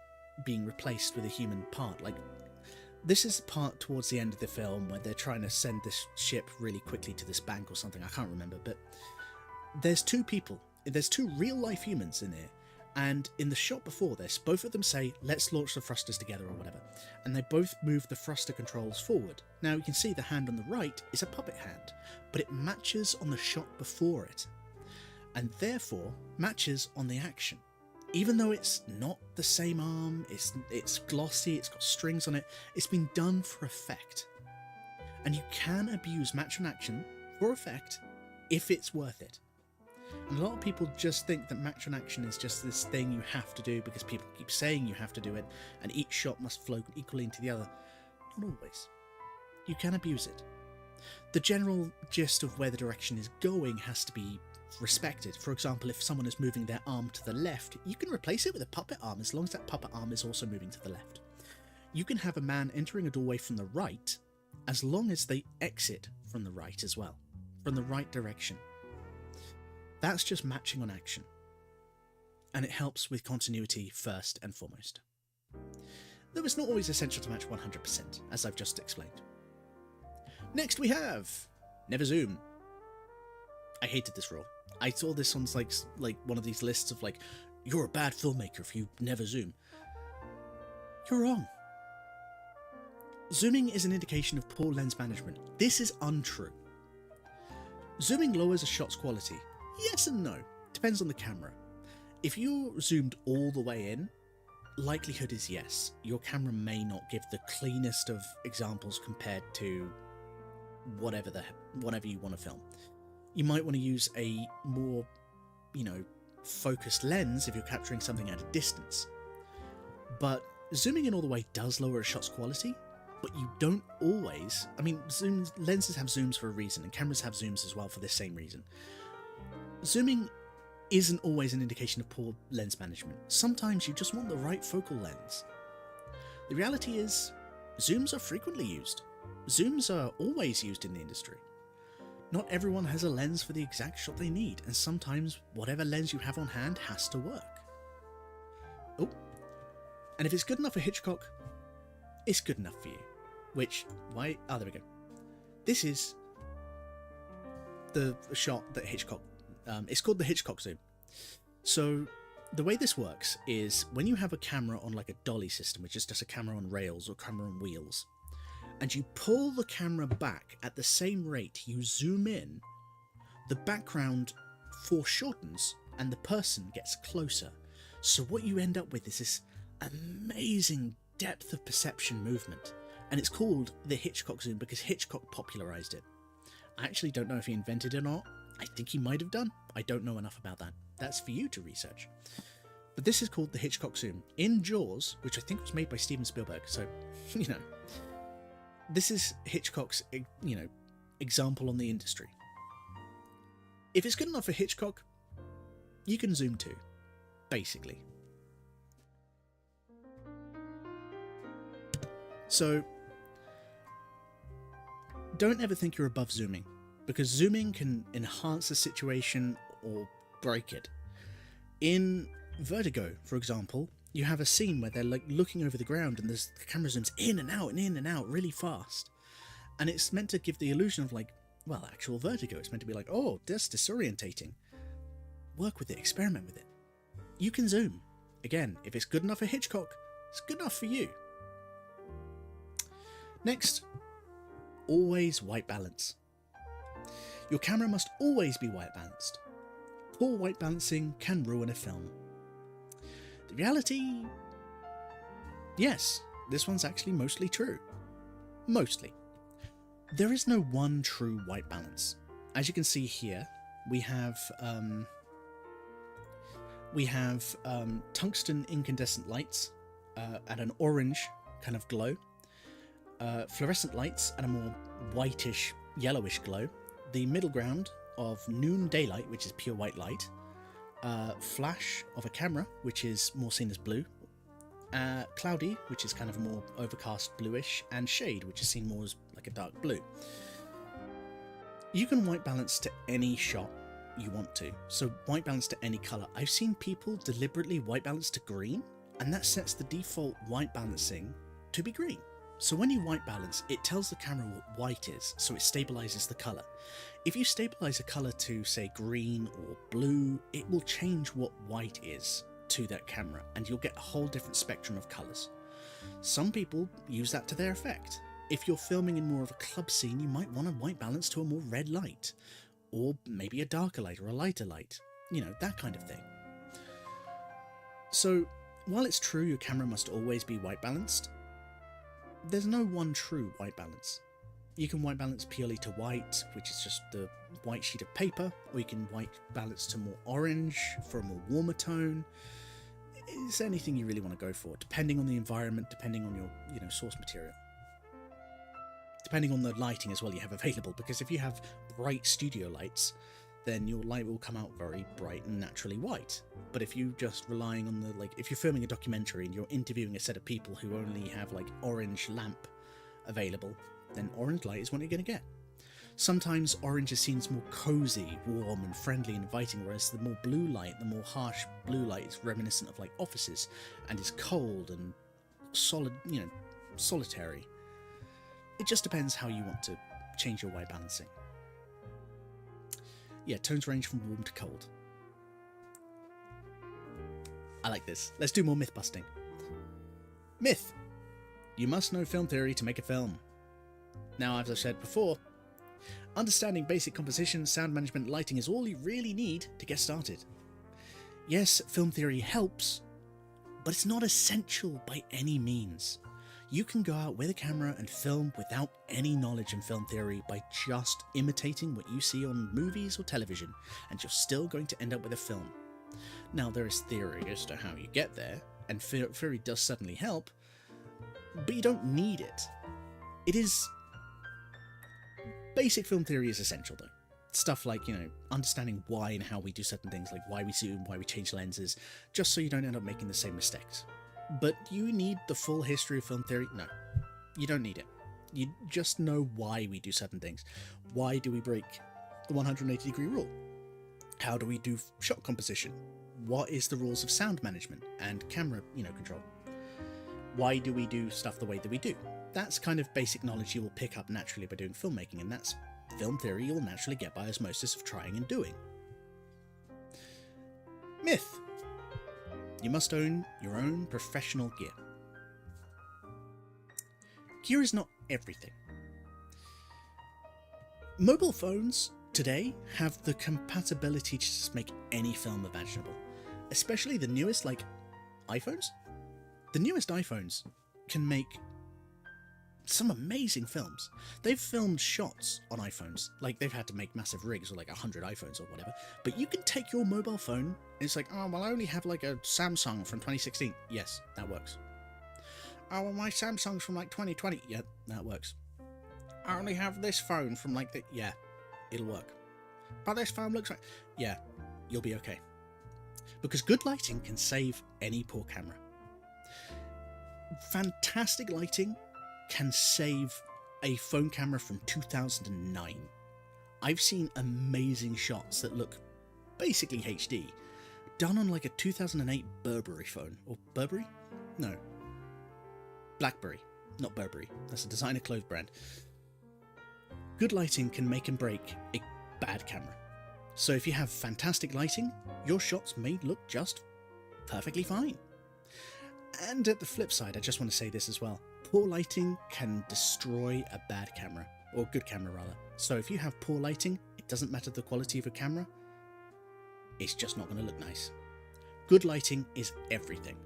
being replaced with a human part. Like, this is the part towards the end of the film where they're trying to send this ship really quickly to this bank or something, I can't remember, but there's two real life humans in there, and in the shot before this, both of them say, let's launch the thrusters together or whatever, and they both move the thruster controls forward. Now you can see the hand on the right is a puppet hand, but it matches on the shot before it, and therefore matches on the action. Even though it's not the same arm, it's glossy, it's got strings on it, it's been done for effect. And you can abuse match on action for effect if it's worth it. And a lot of people just think that match on action is just this thing you have to do because people keep saying you have to do it, and each shot must flow equally into the other. Not always. You can abuse it. The general gist of where the direction is going has to be respected. For example, if someone is moving their arm to the left, you can replace it with a puppet arm as long as that puppet arm is also moving to the left. You can have a man entering a doorway from the right as long as they exit from the right as well, from the right direction. That's just matching on action, and it helps with continuity first and foremost. Though it's not always essential to match 100%, as I've just explained. Next we have never zoom. I hated this rule. I saw this on like one of these lists of like, you're a bad filmmaker if you never zoom. You're wrong. Zooming is an indication of poor lens management. This is untrue. Zooming lowers a shot's quality. Yes and no. Depends on the camera. If you're zoomed all the way in, likelihood is yes, your camera may not give the cleanest of examples compared to whatever you want to film. You might want to use a more, focused lens if you're capturing something at a distance. But zooming in all the way does lower a shot's quality, but you don't always... lenses have zooms for a reason, and cameras have zooms as well for the same reason. Zooming isn't always an indication of poor lens management. Sometimes you just want the right focal lens. The reality is, zooms are frequently used. Zooms are always used in the industry. Not everyone has a lens for the exact shot they need, and sometimes whatever lens you have on hand has to work. Oh, and if it's good enough for Hitchcock, it's good enough for you. There we go. This is the shot that Hitchcock, it's called the Hitchcock zoom. So the way this works is when you have a camera on like a dolly system, which is just a camera on rails or camera on wheels, and you pull the camera back at the same rate you zoom in, the background foreshortens and the person gets closer. So what you end up with is this amazing depth of perception movement, and it's called the Hitchcock zoom because Hitchcock popularized it. I actually don't know if he invented it or not. I think he might have done. I don't know enough about that. That's for you to research. But this is called the Hitchcock zoom. In Jaws, which I think was made by Steven Spielberg, so, this is Hitchcock's, example on the industry. If it's good enough for Hitchcock, you can zoom too, basically. So, don't ever think you're above zooming, because zooming can enhance a situation or break it. In Vertigo, for example, you have a scene where they're like looking over the ground and the camera zooms in and out really fast. And it's meant to give the illusion of actual vertigo. It's meant to be like, oh, that's disorientating. Work with it, experiment with it. You can zoom. Again, if it's good enough for Hitchcock, it's good enough for you. Next, always white balance. Your camera must always be white balanced. Poor white balancing can ruin a film. The reality, yes, this one's actually mostly true. Mostly. There is no one true white balance. As you can see here, we have tungsten incandescent lights at an orange kind of glow, fluorescent lights at a more whitish, yellowish glow, the middle ground of noon daylight, which is pure white light, flash of a camera, which is more seen as blue, cloudy, which is kind of more overcast bluish, and shade, which is seen more as like a dark blue. You can white balance to any shot you want to, so white balance to any colour. I've seen people deliberately white balance to green, and that sets the default white balancing to be green. So when you white balance, it tells the camera what white is, so it stabilises the colour. If you stabilise a colour to, say, green or blue, it will change what white is to that camera, and you'll get a whole different spectrum of colours. Some people use that to their effect. If you're filming in more of a club scene, you might want to white balance to a more red light, or maybe a darker light or a lighter light, that kind of thing. So, while it's true your camera must always be white balanced, there's no one true white balance. You can white balance purely to white, which is just the white sheet of paper, or you can white balance to more orange for a more warmer tone. It's anything you really want to go for, depending on the environment, depending on your source material. Depending on the lighting as well you have available, because if you have bright studio lights, then your light will come out very bright and naturally white. But if you're just relying on if you're filming a documentary and you're interviewing a set of people who only have orange lamp available, then orange light is what you're going to get. Sometimes orange is seen as more cozy, warm and friendly and inviting, whereas the more blue light, the more harsh blue light is reminiscent of offices and is cold and solid, solitary. It just depends how you want to change your white balancing. Yeah, tones range from warm to cold. I like this. Let's do more myth busting. Myth. You must know film theory to make a film. Now, as I've said before, understanding basic composition, sound management, lighting is all you really need to get started. Yes, film theory helps, but it's not essential by any means. You can go out with a camera and film without any knowledge in film theory by just imitating what you see on movies or television, and you're still going to end up with a film. Now, there is theory as to how you get there, and theory does certainly help, but you don't need it. It is... Basic film theory is essential, though. Stuff like, understanding why and how we do certain things, like why we zoom, why we change lenses, just so you don't end up making the same mistakes. But you need the full history of film theory? No, you don't need it. You just know why we do certain things. Why do we break the 180-degree rule? How do we do shot composition? What is the rules of sound management and camera, control? Why do we do stuff the way that we do? That's kind of basic knowledge you will pick up naturally by doing filmmaking, and that's film theory you'll naturally get by osmosis of trying and doing. Myth. You must own your own professional gear. Gear is not everything. Mobile phones today have the compatibility to just make any film imaginable, especially the newest, like iPhones. The newest iPhones can make some amazing films. They've filmed shots on iPhones, like they've had to make massive rigs or like 100 iPhones or whatever, but you can take your mobile phone and it's like, oh, well, I only have like a Samsung from 2016. Yes, that works. Oh, well, my Samsung's from like 2020. Yeah, that works. I only have this phone from like the... Yeah, it'll work. But this phone looks like... Yeah, you'll be okay. Because good lighting can save any poor camera. Fantastic lighting can save a phone camera from 2009. I've seen amazing shots that look basically HD, done on like a 2008 Burberry phone. Or Burberry? No. Blackberry, not Burberry. That's a designer clothes brand. Good lighting can make and break a bad camera. So if you have fantastic lighting, your shots may look just perfectly fine. And at the flip side, I just want to say this as well. Poor lighting can destroy a bad camera, or good camera rather. So if you have poor lighting, it doesn't matter the quality of a camera, it's just not going to look nice. Good lighting is everything.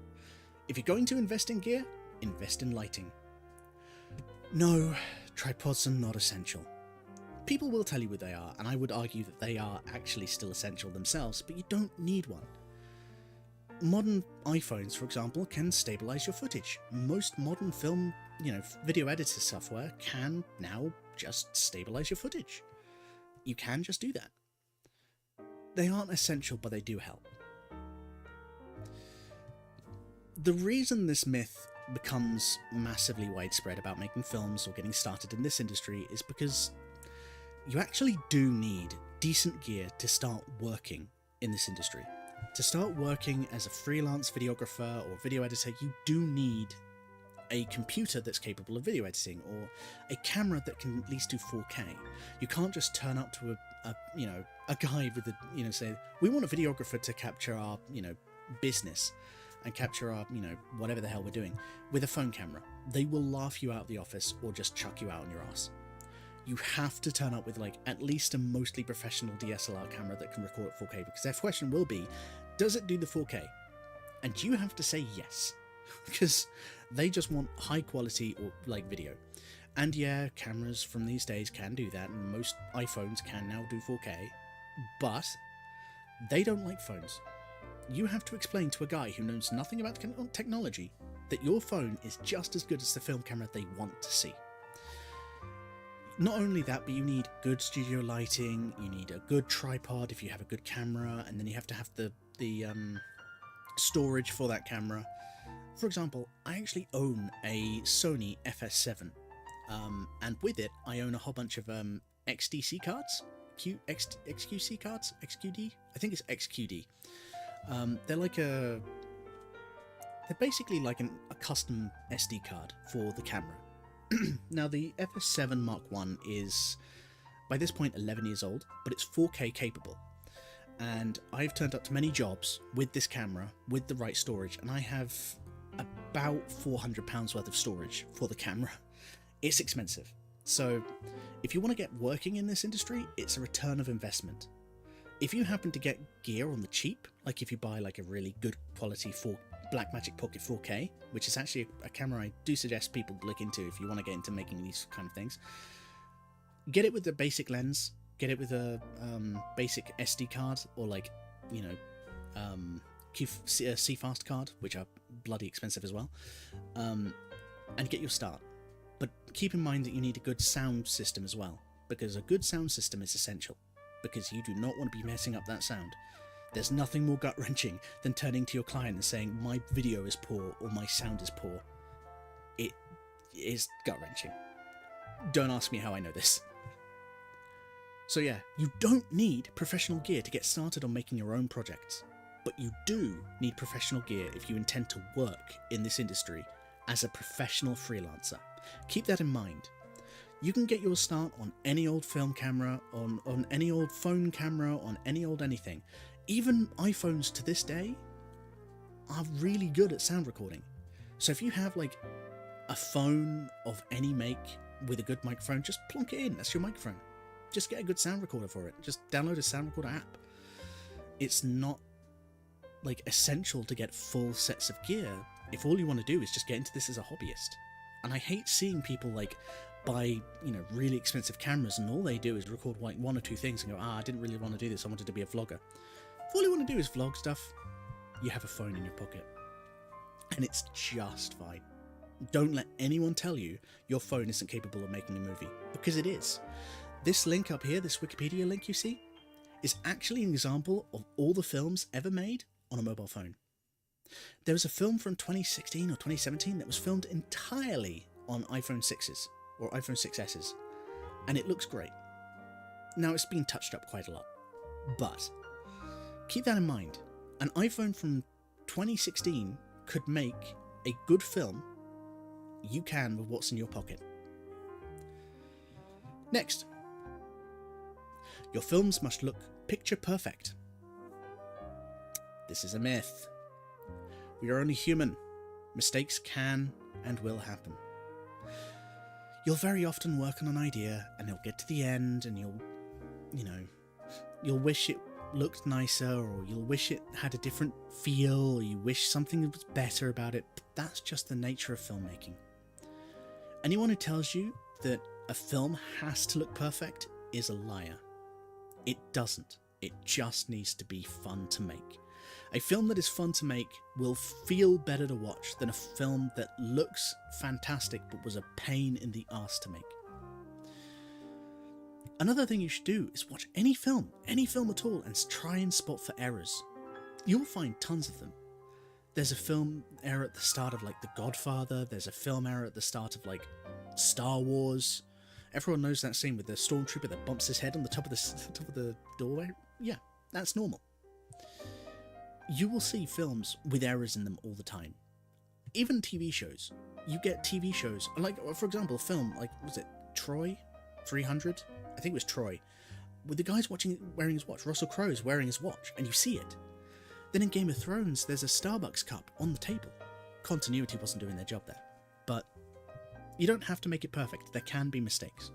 If you're going to invest in gear, invest in lighting. No, tripods are not essential. People will tell you what they are, and I would argue that they are actually still essential themselves, but you don't need one. Modern iPhones, for example, can stabilize your footage. Most modern film, video editor software can now just stabilize your footage. You can just do that. They aren't essential, but they do help. The reason this myth becomes massively widespread about making films or getting started in this industry is because you actually do need decent gear to start working in this industry. To start working as a freelance videographer or video editor, you do need a computer that's capable of video editing, or a camera that can at least do 4K. You can't just turn up to a guy with a, say, we want a videographer to capture our, business and capture our, whatever the hell we're doing with a phone camera. They will laugh you out of the office or just chuck you out on your ass. You have to turn up with like at least a mostly professional DSLR camera that can record at 4K, because their question will be, does it do the 4K? And you have to say yes, because they just want high quality or like video. And yeah, cameras from these days can do that, and most iPhones can now do 4K, but they don't like phones. You have to explain to a guy who knows nothing about technology that your phone is just as good as the film camera they want to see. Not only that, but you need good studio lighting, you need a good tripod if you have a good camera, and then you have to have the storage for that camera. For example, I actually own a Sony FS7, and with it I own a whole bunch of XDC cards, XQC cards, XQD? I think it's XQD. They're basically like a custom SD card for the camera. Now, the FS7 Mark I is, by this point, 11 years old, but it's 4K capable. And I've turned up to many jobs with this camera, with the right storage, and I have about £400 worth of storage for the camera. It's expensive. So, if you want to get working in this industry, it's a return of investment. If you happen to get gear on the cheap, like if you buy like a really good quality Blackmagic Pocket 4K, which is actually a camera I do suggest people look into if you want to get into making these kind of things. Get it with the basic lens, get it with a basic SD card, or like, you know, CFast card, which are bloody expensive as well, and get your start. But keep in mind that you need a good sound system as well, because a good sound system is essential, because you do not want to be messing up that sound. There's nothing more gut-wrenching than turning to your client and saying, my video is poor or my sound is poor. It is gut-wrenching. Don't ask me how I know this. So yeah, you don't need professional gear to get started on making your own projects, but you do need professional gear if you intend to work in this industry as a professional freelancer. Keep that in mind. You can get your start on any old film camera, on any old phone camera, on any old anything. Even iPhones to this day are really good at sound recording. So if you have like a phone of any make with a good microphone, just plonk it in. That's your microphone. Just get a good sound recorder for it. Just download a sound recorder app. It's not like essential to get full sets of gear if all you want to do is just get into this as a hobbyist. And I hate seeing people like buy, you know, really expensive cameras and all they do is record like one or two things and go, I didn't really want to do this, I wanted to be a vlogger. If all you want to do is vlog stuff, you have a phone in your pocket. And it's just fine. Don't let anyone tell you your phone isn't capable of making a movie, because it is. This link up here, this Wikipedia link you see, is actually an example of all the films ever made on a mobile phone. There was a film from 2016 or 2017 that was filmed entirely on iPhone 6s or iPhone 6Ss, and it looks great. Now it's been touched up quite a lot, but keep that in mind. An iPhone from 2016 could make a good film. You can with what's in your pocket. Next, your films must look picture perfect. This is a myth. We are only human. Mistakes can and will happen. You'll very often work on an idea and you'll get to the end and you'll wish it looked nicer, or you'll wish it had a different feel, or you wish something was better about it, but that's just the nature of filmmaking. Anyone who tells you that a film has to look perfect is a liar. It doesn't. It just needs to be fun to make. A film that is fun to make will feel better to watch than a film that looks fantastic but was a pain in the arse to make. Another thing you should do is watch any film at all, and try and spot for errors. You'll find tons of them. There's a film error at the start of like The Godfather, there's a film error at the start of like Star Wars. Everyone knows that scene with the stormtrooper that bumps his head on the top of the doorway. Yeah, that's normal. You will see films with errors in them all the time. Even TV shows. You get TV shows, like, for example, a film, like, was it Troy 300? I think it was Troy. With the guy's wearing his watch. Russell Crowe is wearing his watch, and you see it. Then in Game of Thrones, there's a Starbucks cup on the table. Continuity wasn't doing their job there. But you don't have to make it perfect. There can be mistakes.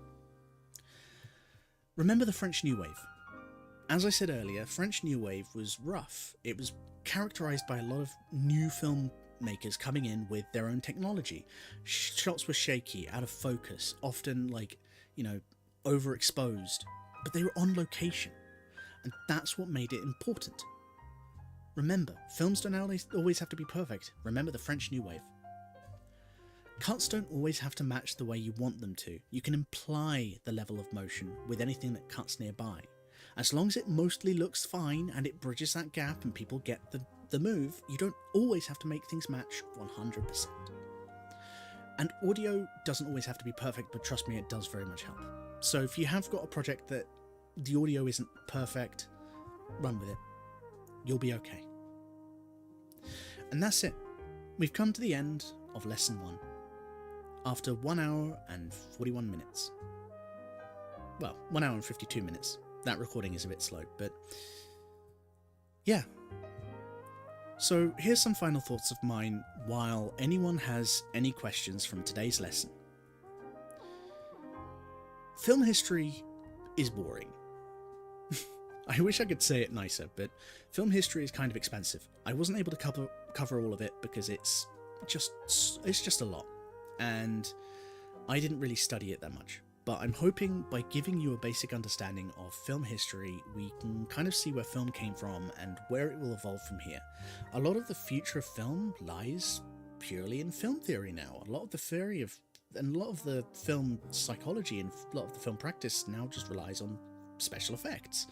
Remember the French New Wave. As I said earlier, French New Wave was rough. It was characterised by a lot of new filmmakers coming in with their own technology. Shots were shaky, out of focus, often like, overexposed. But they were on location. And that's what made it important. Remember, films don't always have to be perfect. Remember the French New Wave. Cuts don't always have to match the way you want them to. You can imply the level of motion with anything that cuts nearby. As long as it mostly looks fine and it bridges that gap and people get the move, you don't always have to make things match 100%. And audio doesn't always have to be perfect, but trust me, it does very much help. So if you have got a project that the audio isn't perfect, run with it. You'll be okay. And that's it. We've come to the end of lesson 1. After 1 hour and 41 minutes. Well, 1 hour and 52 minutes. That recording is a bit slow, but yeah. So here's some final thoughts of mine while anyone has any questions from today's lesson. Film history is boring. I wish I could say it nicer, but film history is kind of expensive. I wasn't able to cover all of it because it's just a lot, and I didn't really study it that much. But I'm hoping by giving you a basic understanding of film history, we can kind of see where film came from and where it will evolve from here. A lot of the future of film lies purely in film theory now. A lot of the theory of, and a lot of the film psychology and a lot of the film practice now just relies on special effects.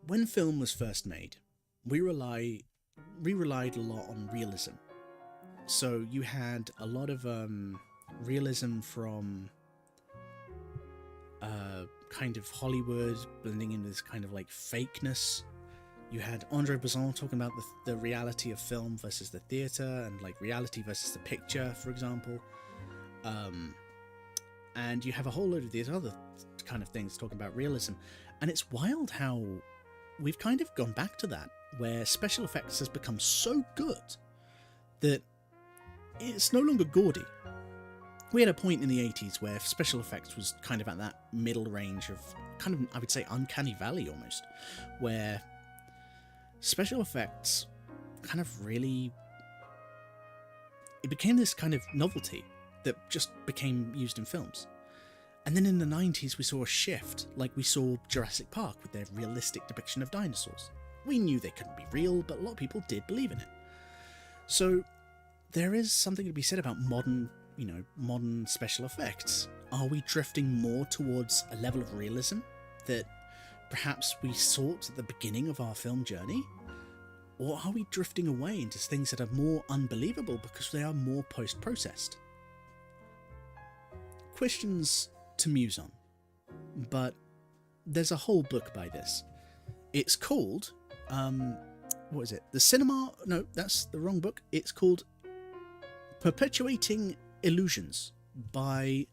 When film was first made, we relied a lot on realism. So you had a lot of realism from kind of Hollywood blending in with this kind of like fakeness. You had Andre Bazin talking about the reality of film versus the theatre, and like reality versus the picture, for example. And you have a whole load of these other kind of things talking about realism. And it's wild how we've kind of gone back to that, where special effects has become so good that it's no longer gaudy. We had a point in the 80s where special effects was kind of at that middle range of kind of, I would say, uncanny valley almost, where special effects kind of really, it became this kind of novelty that just became used in films. And then in the 90s we saw a shift, like we saw Jurassic Park with their realistic depiction of dinosaurs. We knew they couldn't be real, but a lot of people did believe in it. So there is something to be said about modern special effects. Are we drifting more towards a level of realism that perhaps we sought at the beginning of our film journey? Or are we drifting away into things that are more unbelievable because they are more post-processed? Questions to muse on, but there's a whole book by this. It's called, what is it? The Cinema... No, that's the wrong book. It's called Perpetuating Illusions by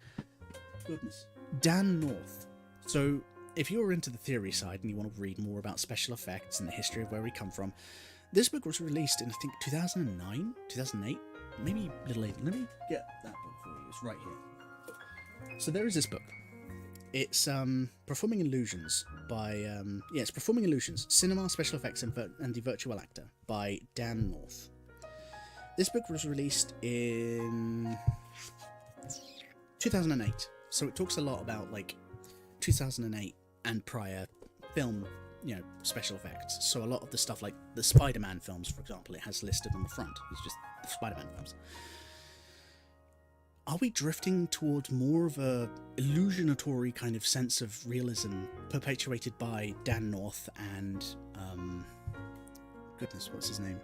Dan North. So if you're into the theory side and you want to read more about special effects and the history of where we come from, this book was released in, I think, 2009, 2008, maybe a little later. Let me get that book for you. It's right here. So there is this book. It's Performing Illusions by it's Performing Illusions: Cinema, Special Effects, and the Virtual Actor by Dan North. This book was released in 2008, so it talks a lot about like 2008 and prior film, special effects. So a lot of the stuff, like the Spider-Man films, for example, it has listed on the front. It's just the Spider-Man films. Are we drifting towards more of a illusionatory kind of sense of realism perpetuated by Dan North and what's his name?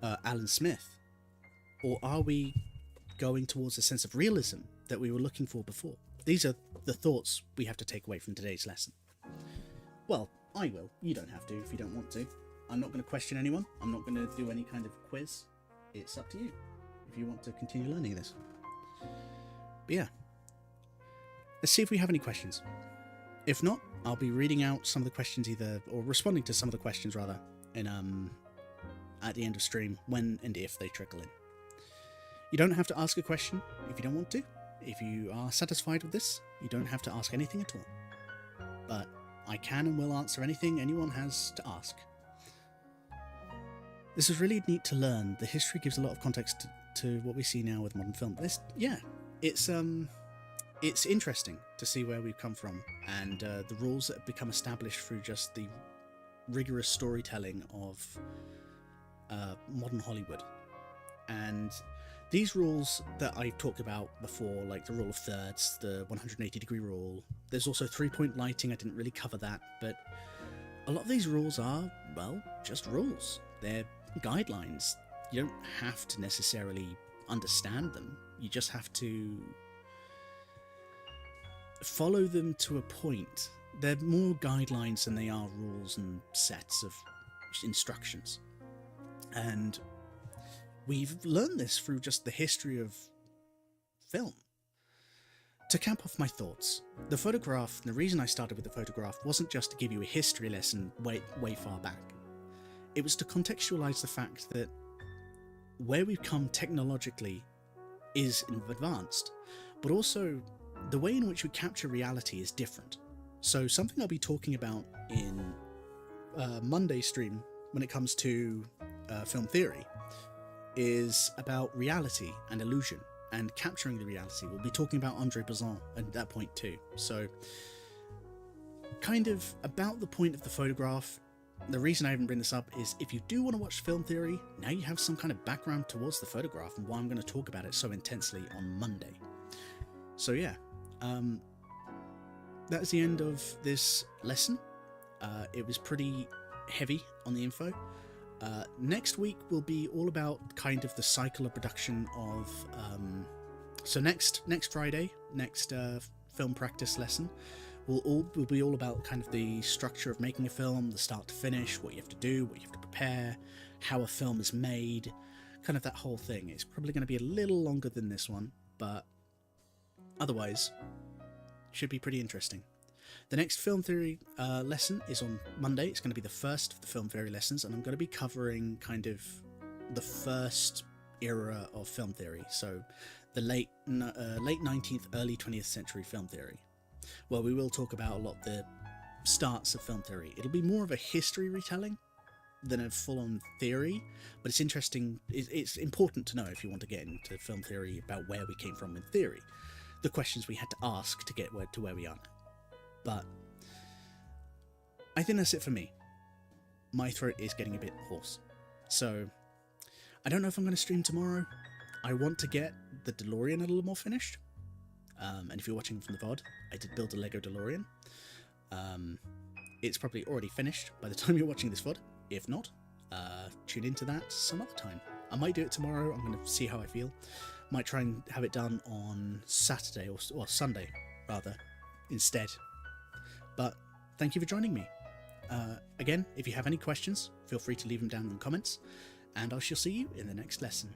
Alan Smith? Or are we going towards a sense of realism that we were looking for before? These are the thoughts we have to take away from today's lesson. Well, I will. You don't have to if you don't want to. I'm not going to question anyone. I'm not going to do any kind of quiz. It's up to you if you want to continue learning this. But yeah, let's see if we have any questions. If not, I'll be reading out some of the questions or responding to some of the questions rather, in at the end of stream, when and if they trickle in. You don't have to ask a question if you don't want to. If you are satisfied with this, you don't have to ask anything at all. But I can and will answer anything anyone has to ask. This is really neat to learn. The history gives a lot of context to what we see now with modern film. It's interesting to see where we've come from and the rules that have become established through just the rigorous storytelling of modern Hollywood. And these rules that I've talked about before, like the rule of thirds, the 180-degree rule, there's also three-point lighting. I didn't really cover that, but a lot of these rules are, well, just rules. They're guidelines. You don't have to necessarily understand them. You just have to follow them to a point. They're more guidelines than they are rules and sets of instructions. And we've learned this through just the history of film. To cap off my thoughts, the photograph, the reason I started with the photograph wasn't just to give you a history lesson way far back. It was to contextualize the fact that where we've come technologically is advanced, but also the way in which we capture reality is different. So something I'll be talking about in Monday's stream when it comes to film theory is about reality and illusion and capturing the reality. We'll be talking about Andre Bazin at that point too. So kind of about the point of the photograph, the reason I haven't bring this up is if you do want to watch film theory, now you have some kind of background towards the photograph and why I'm going to talk about it so intensely on Monday. So yeah, that's the end of this lesson. It was pretty heavy on the info. Next week will be all about kind of the cycle of production of so next Friday, next film practice lesson will be all about kind of the structure of making a film, the start to finish, what you have to do, what you have to prepare, how a film is made, kind of that whole thing. It's probably going to be a little longer than this one, but otherwise should be pretty interesting. The next film theory lesson is on Monday. It's going to be the first of the film theory lessons, and I'm going to be covering kind of the first era of film theory, so the late 19th, early 20th century film theory. Well, we will talk about a lot of the starts of film theory. It'll be more of a history retelling than a full-on theory, but it's interesting. It's important to know if you want to get into film theory about where we came from in theory, the questions we had to ask to get to where we are now. But I think that's it for me. My throat is getting a bit hoarse, so I don't know if I'm going to stream tomorrow. I want to get the DeLorean a little more finished. And if you're watching from the VOD, I did build a Lego DeLorean. It's probably already finished by the time you're watching this VOD. If not, tune into that some other time. I might do it tomorrow. I'm going to see how I feel. Might try and have it done on Saturday or Sunday, rather, instead. But thank you for joining me. Again, if you have any questions, feel free to leave them down in the comments, and I shall see you in the next lesson.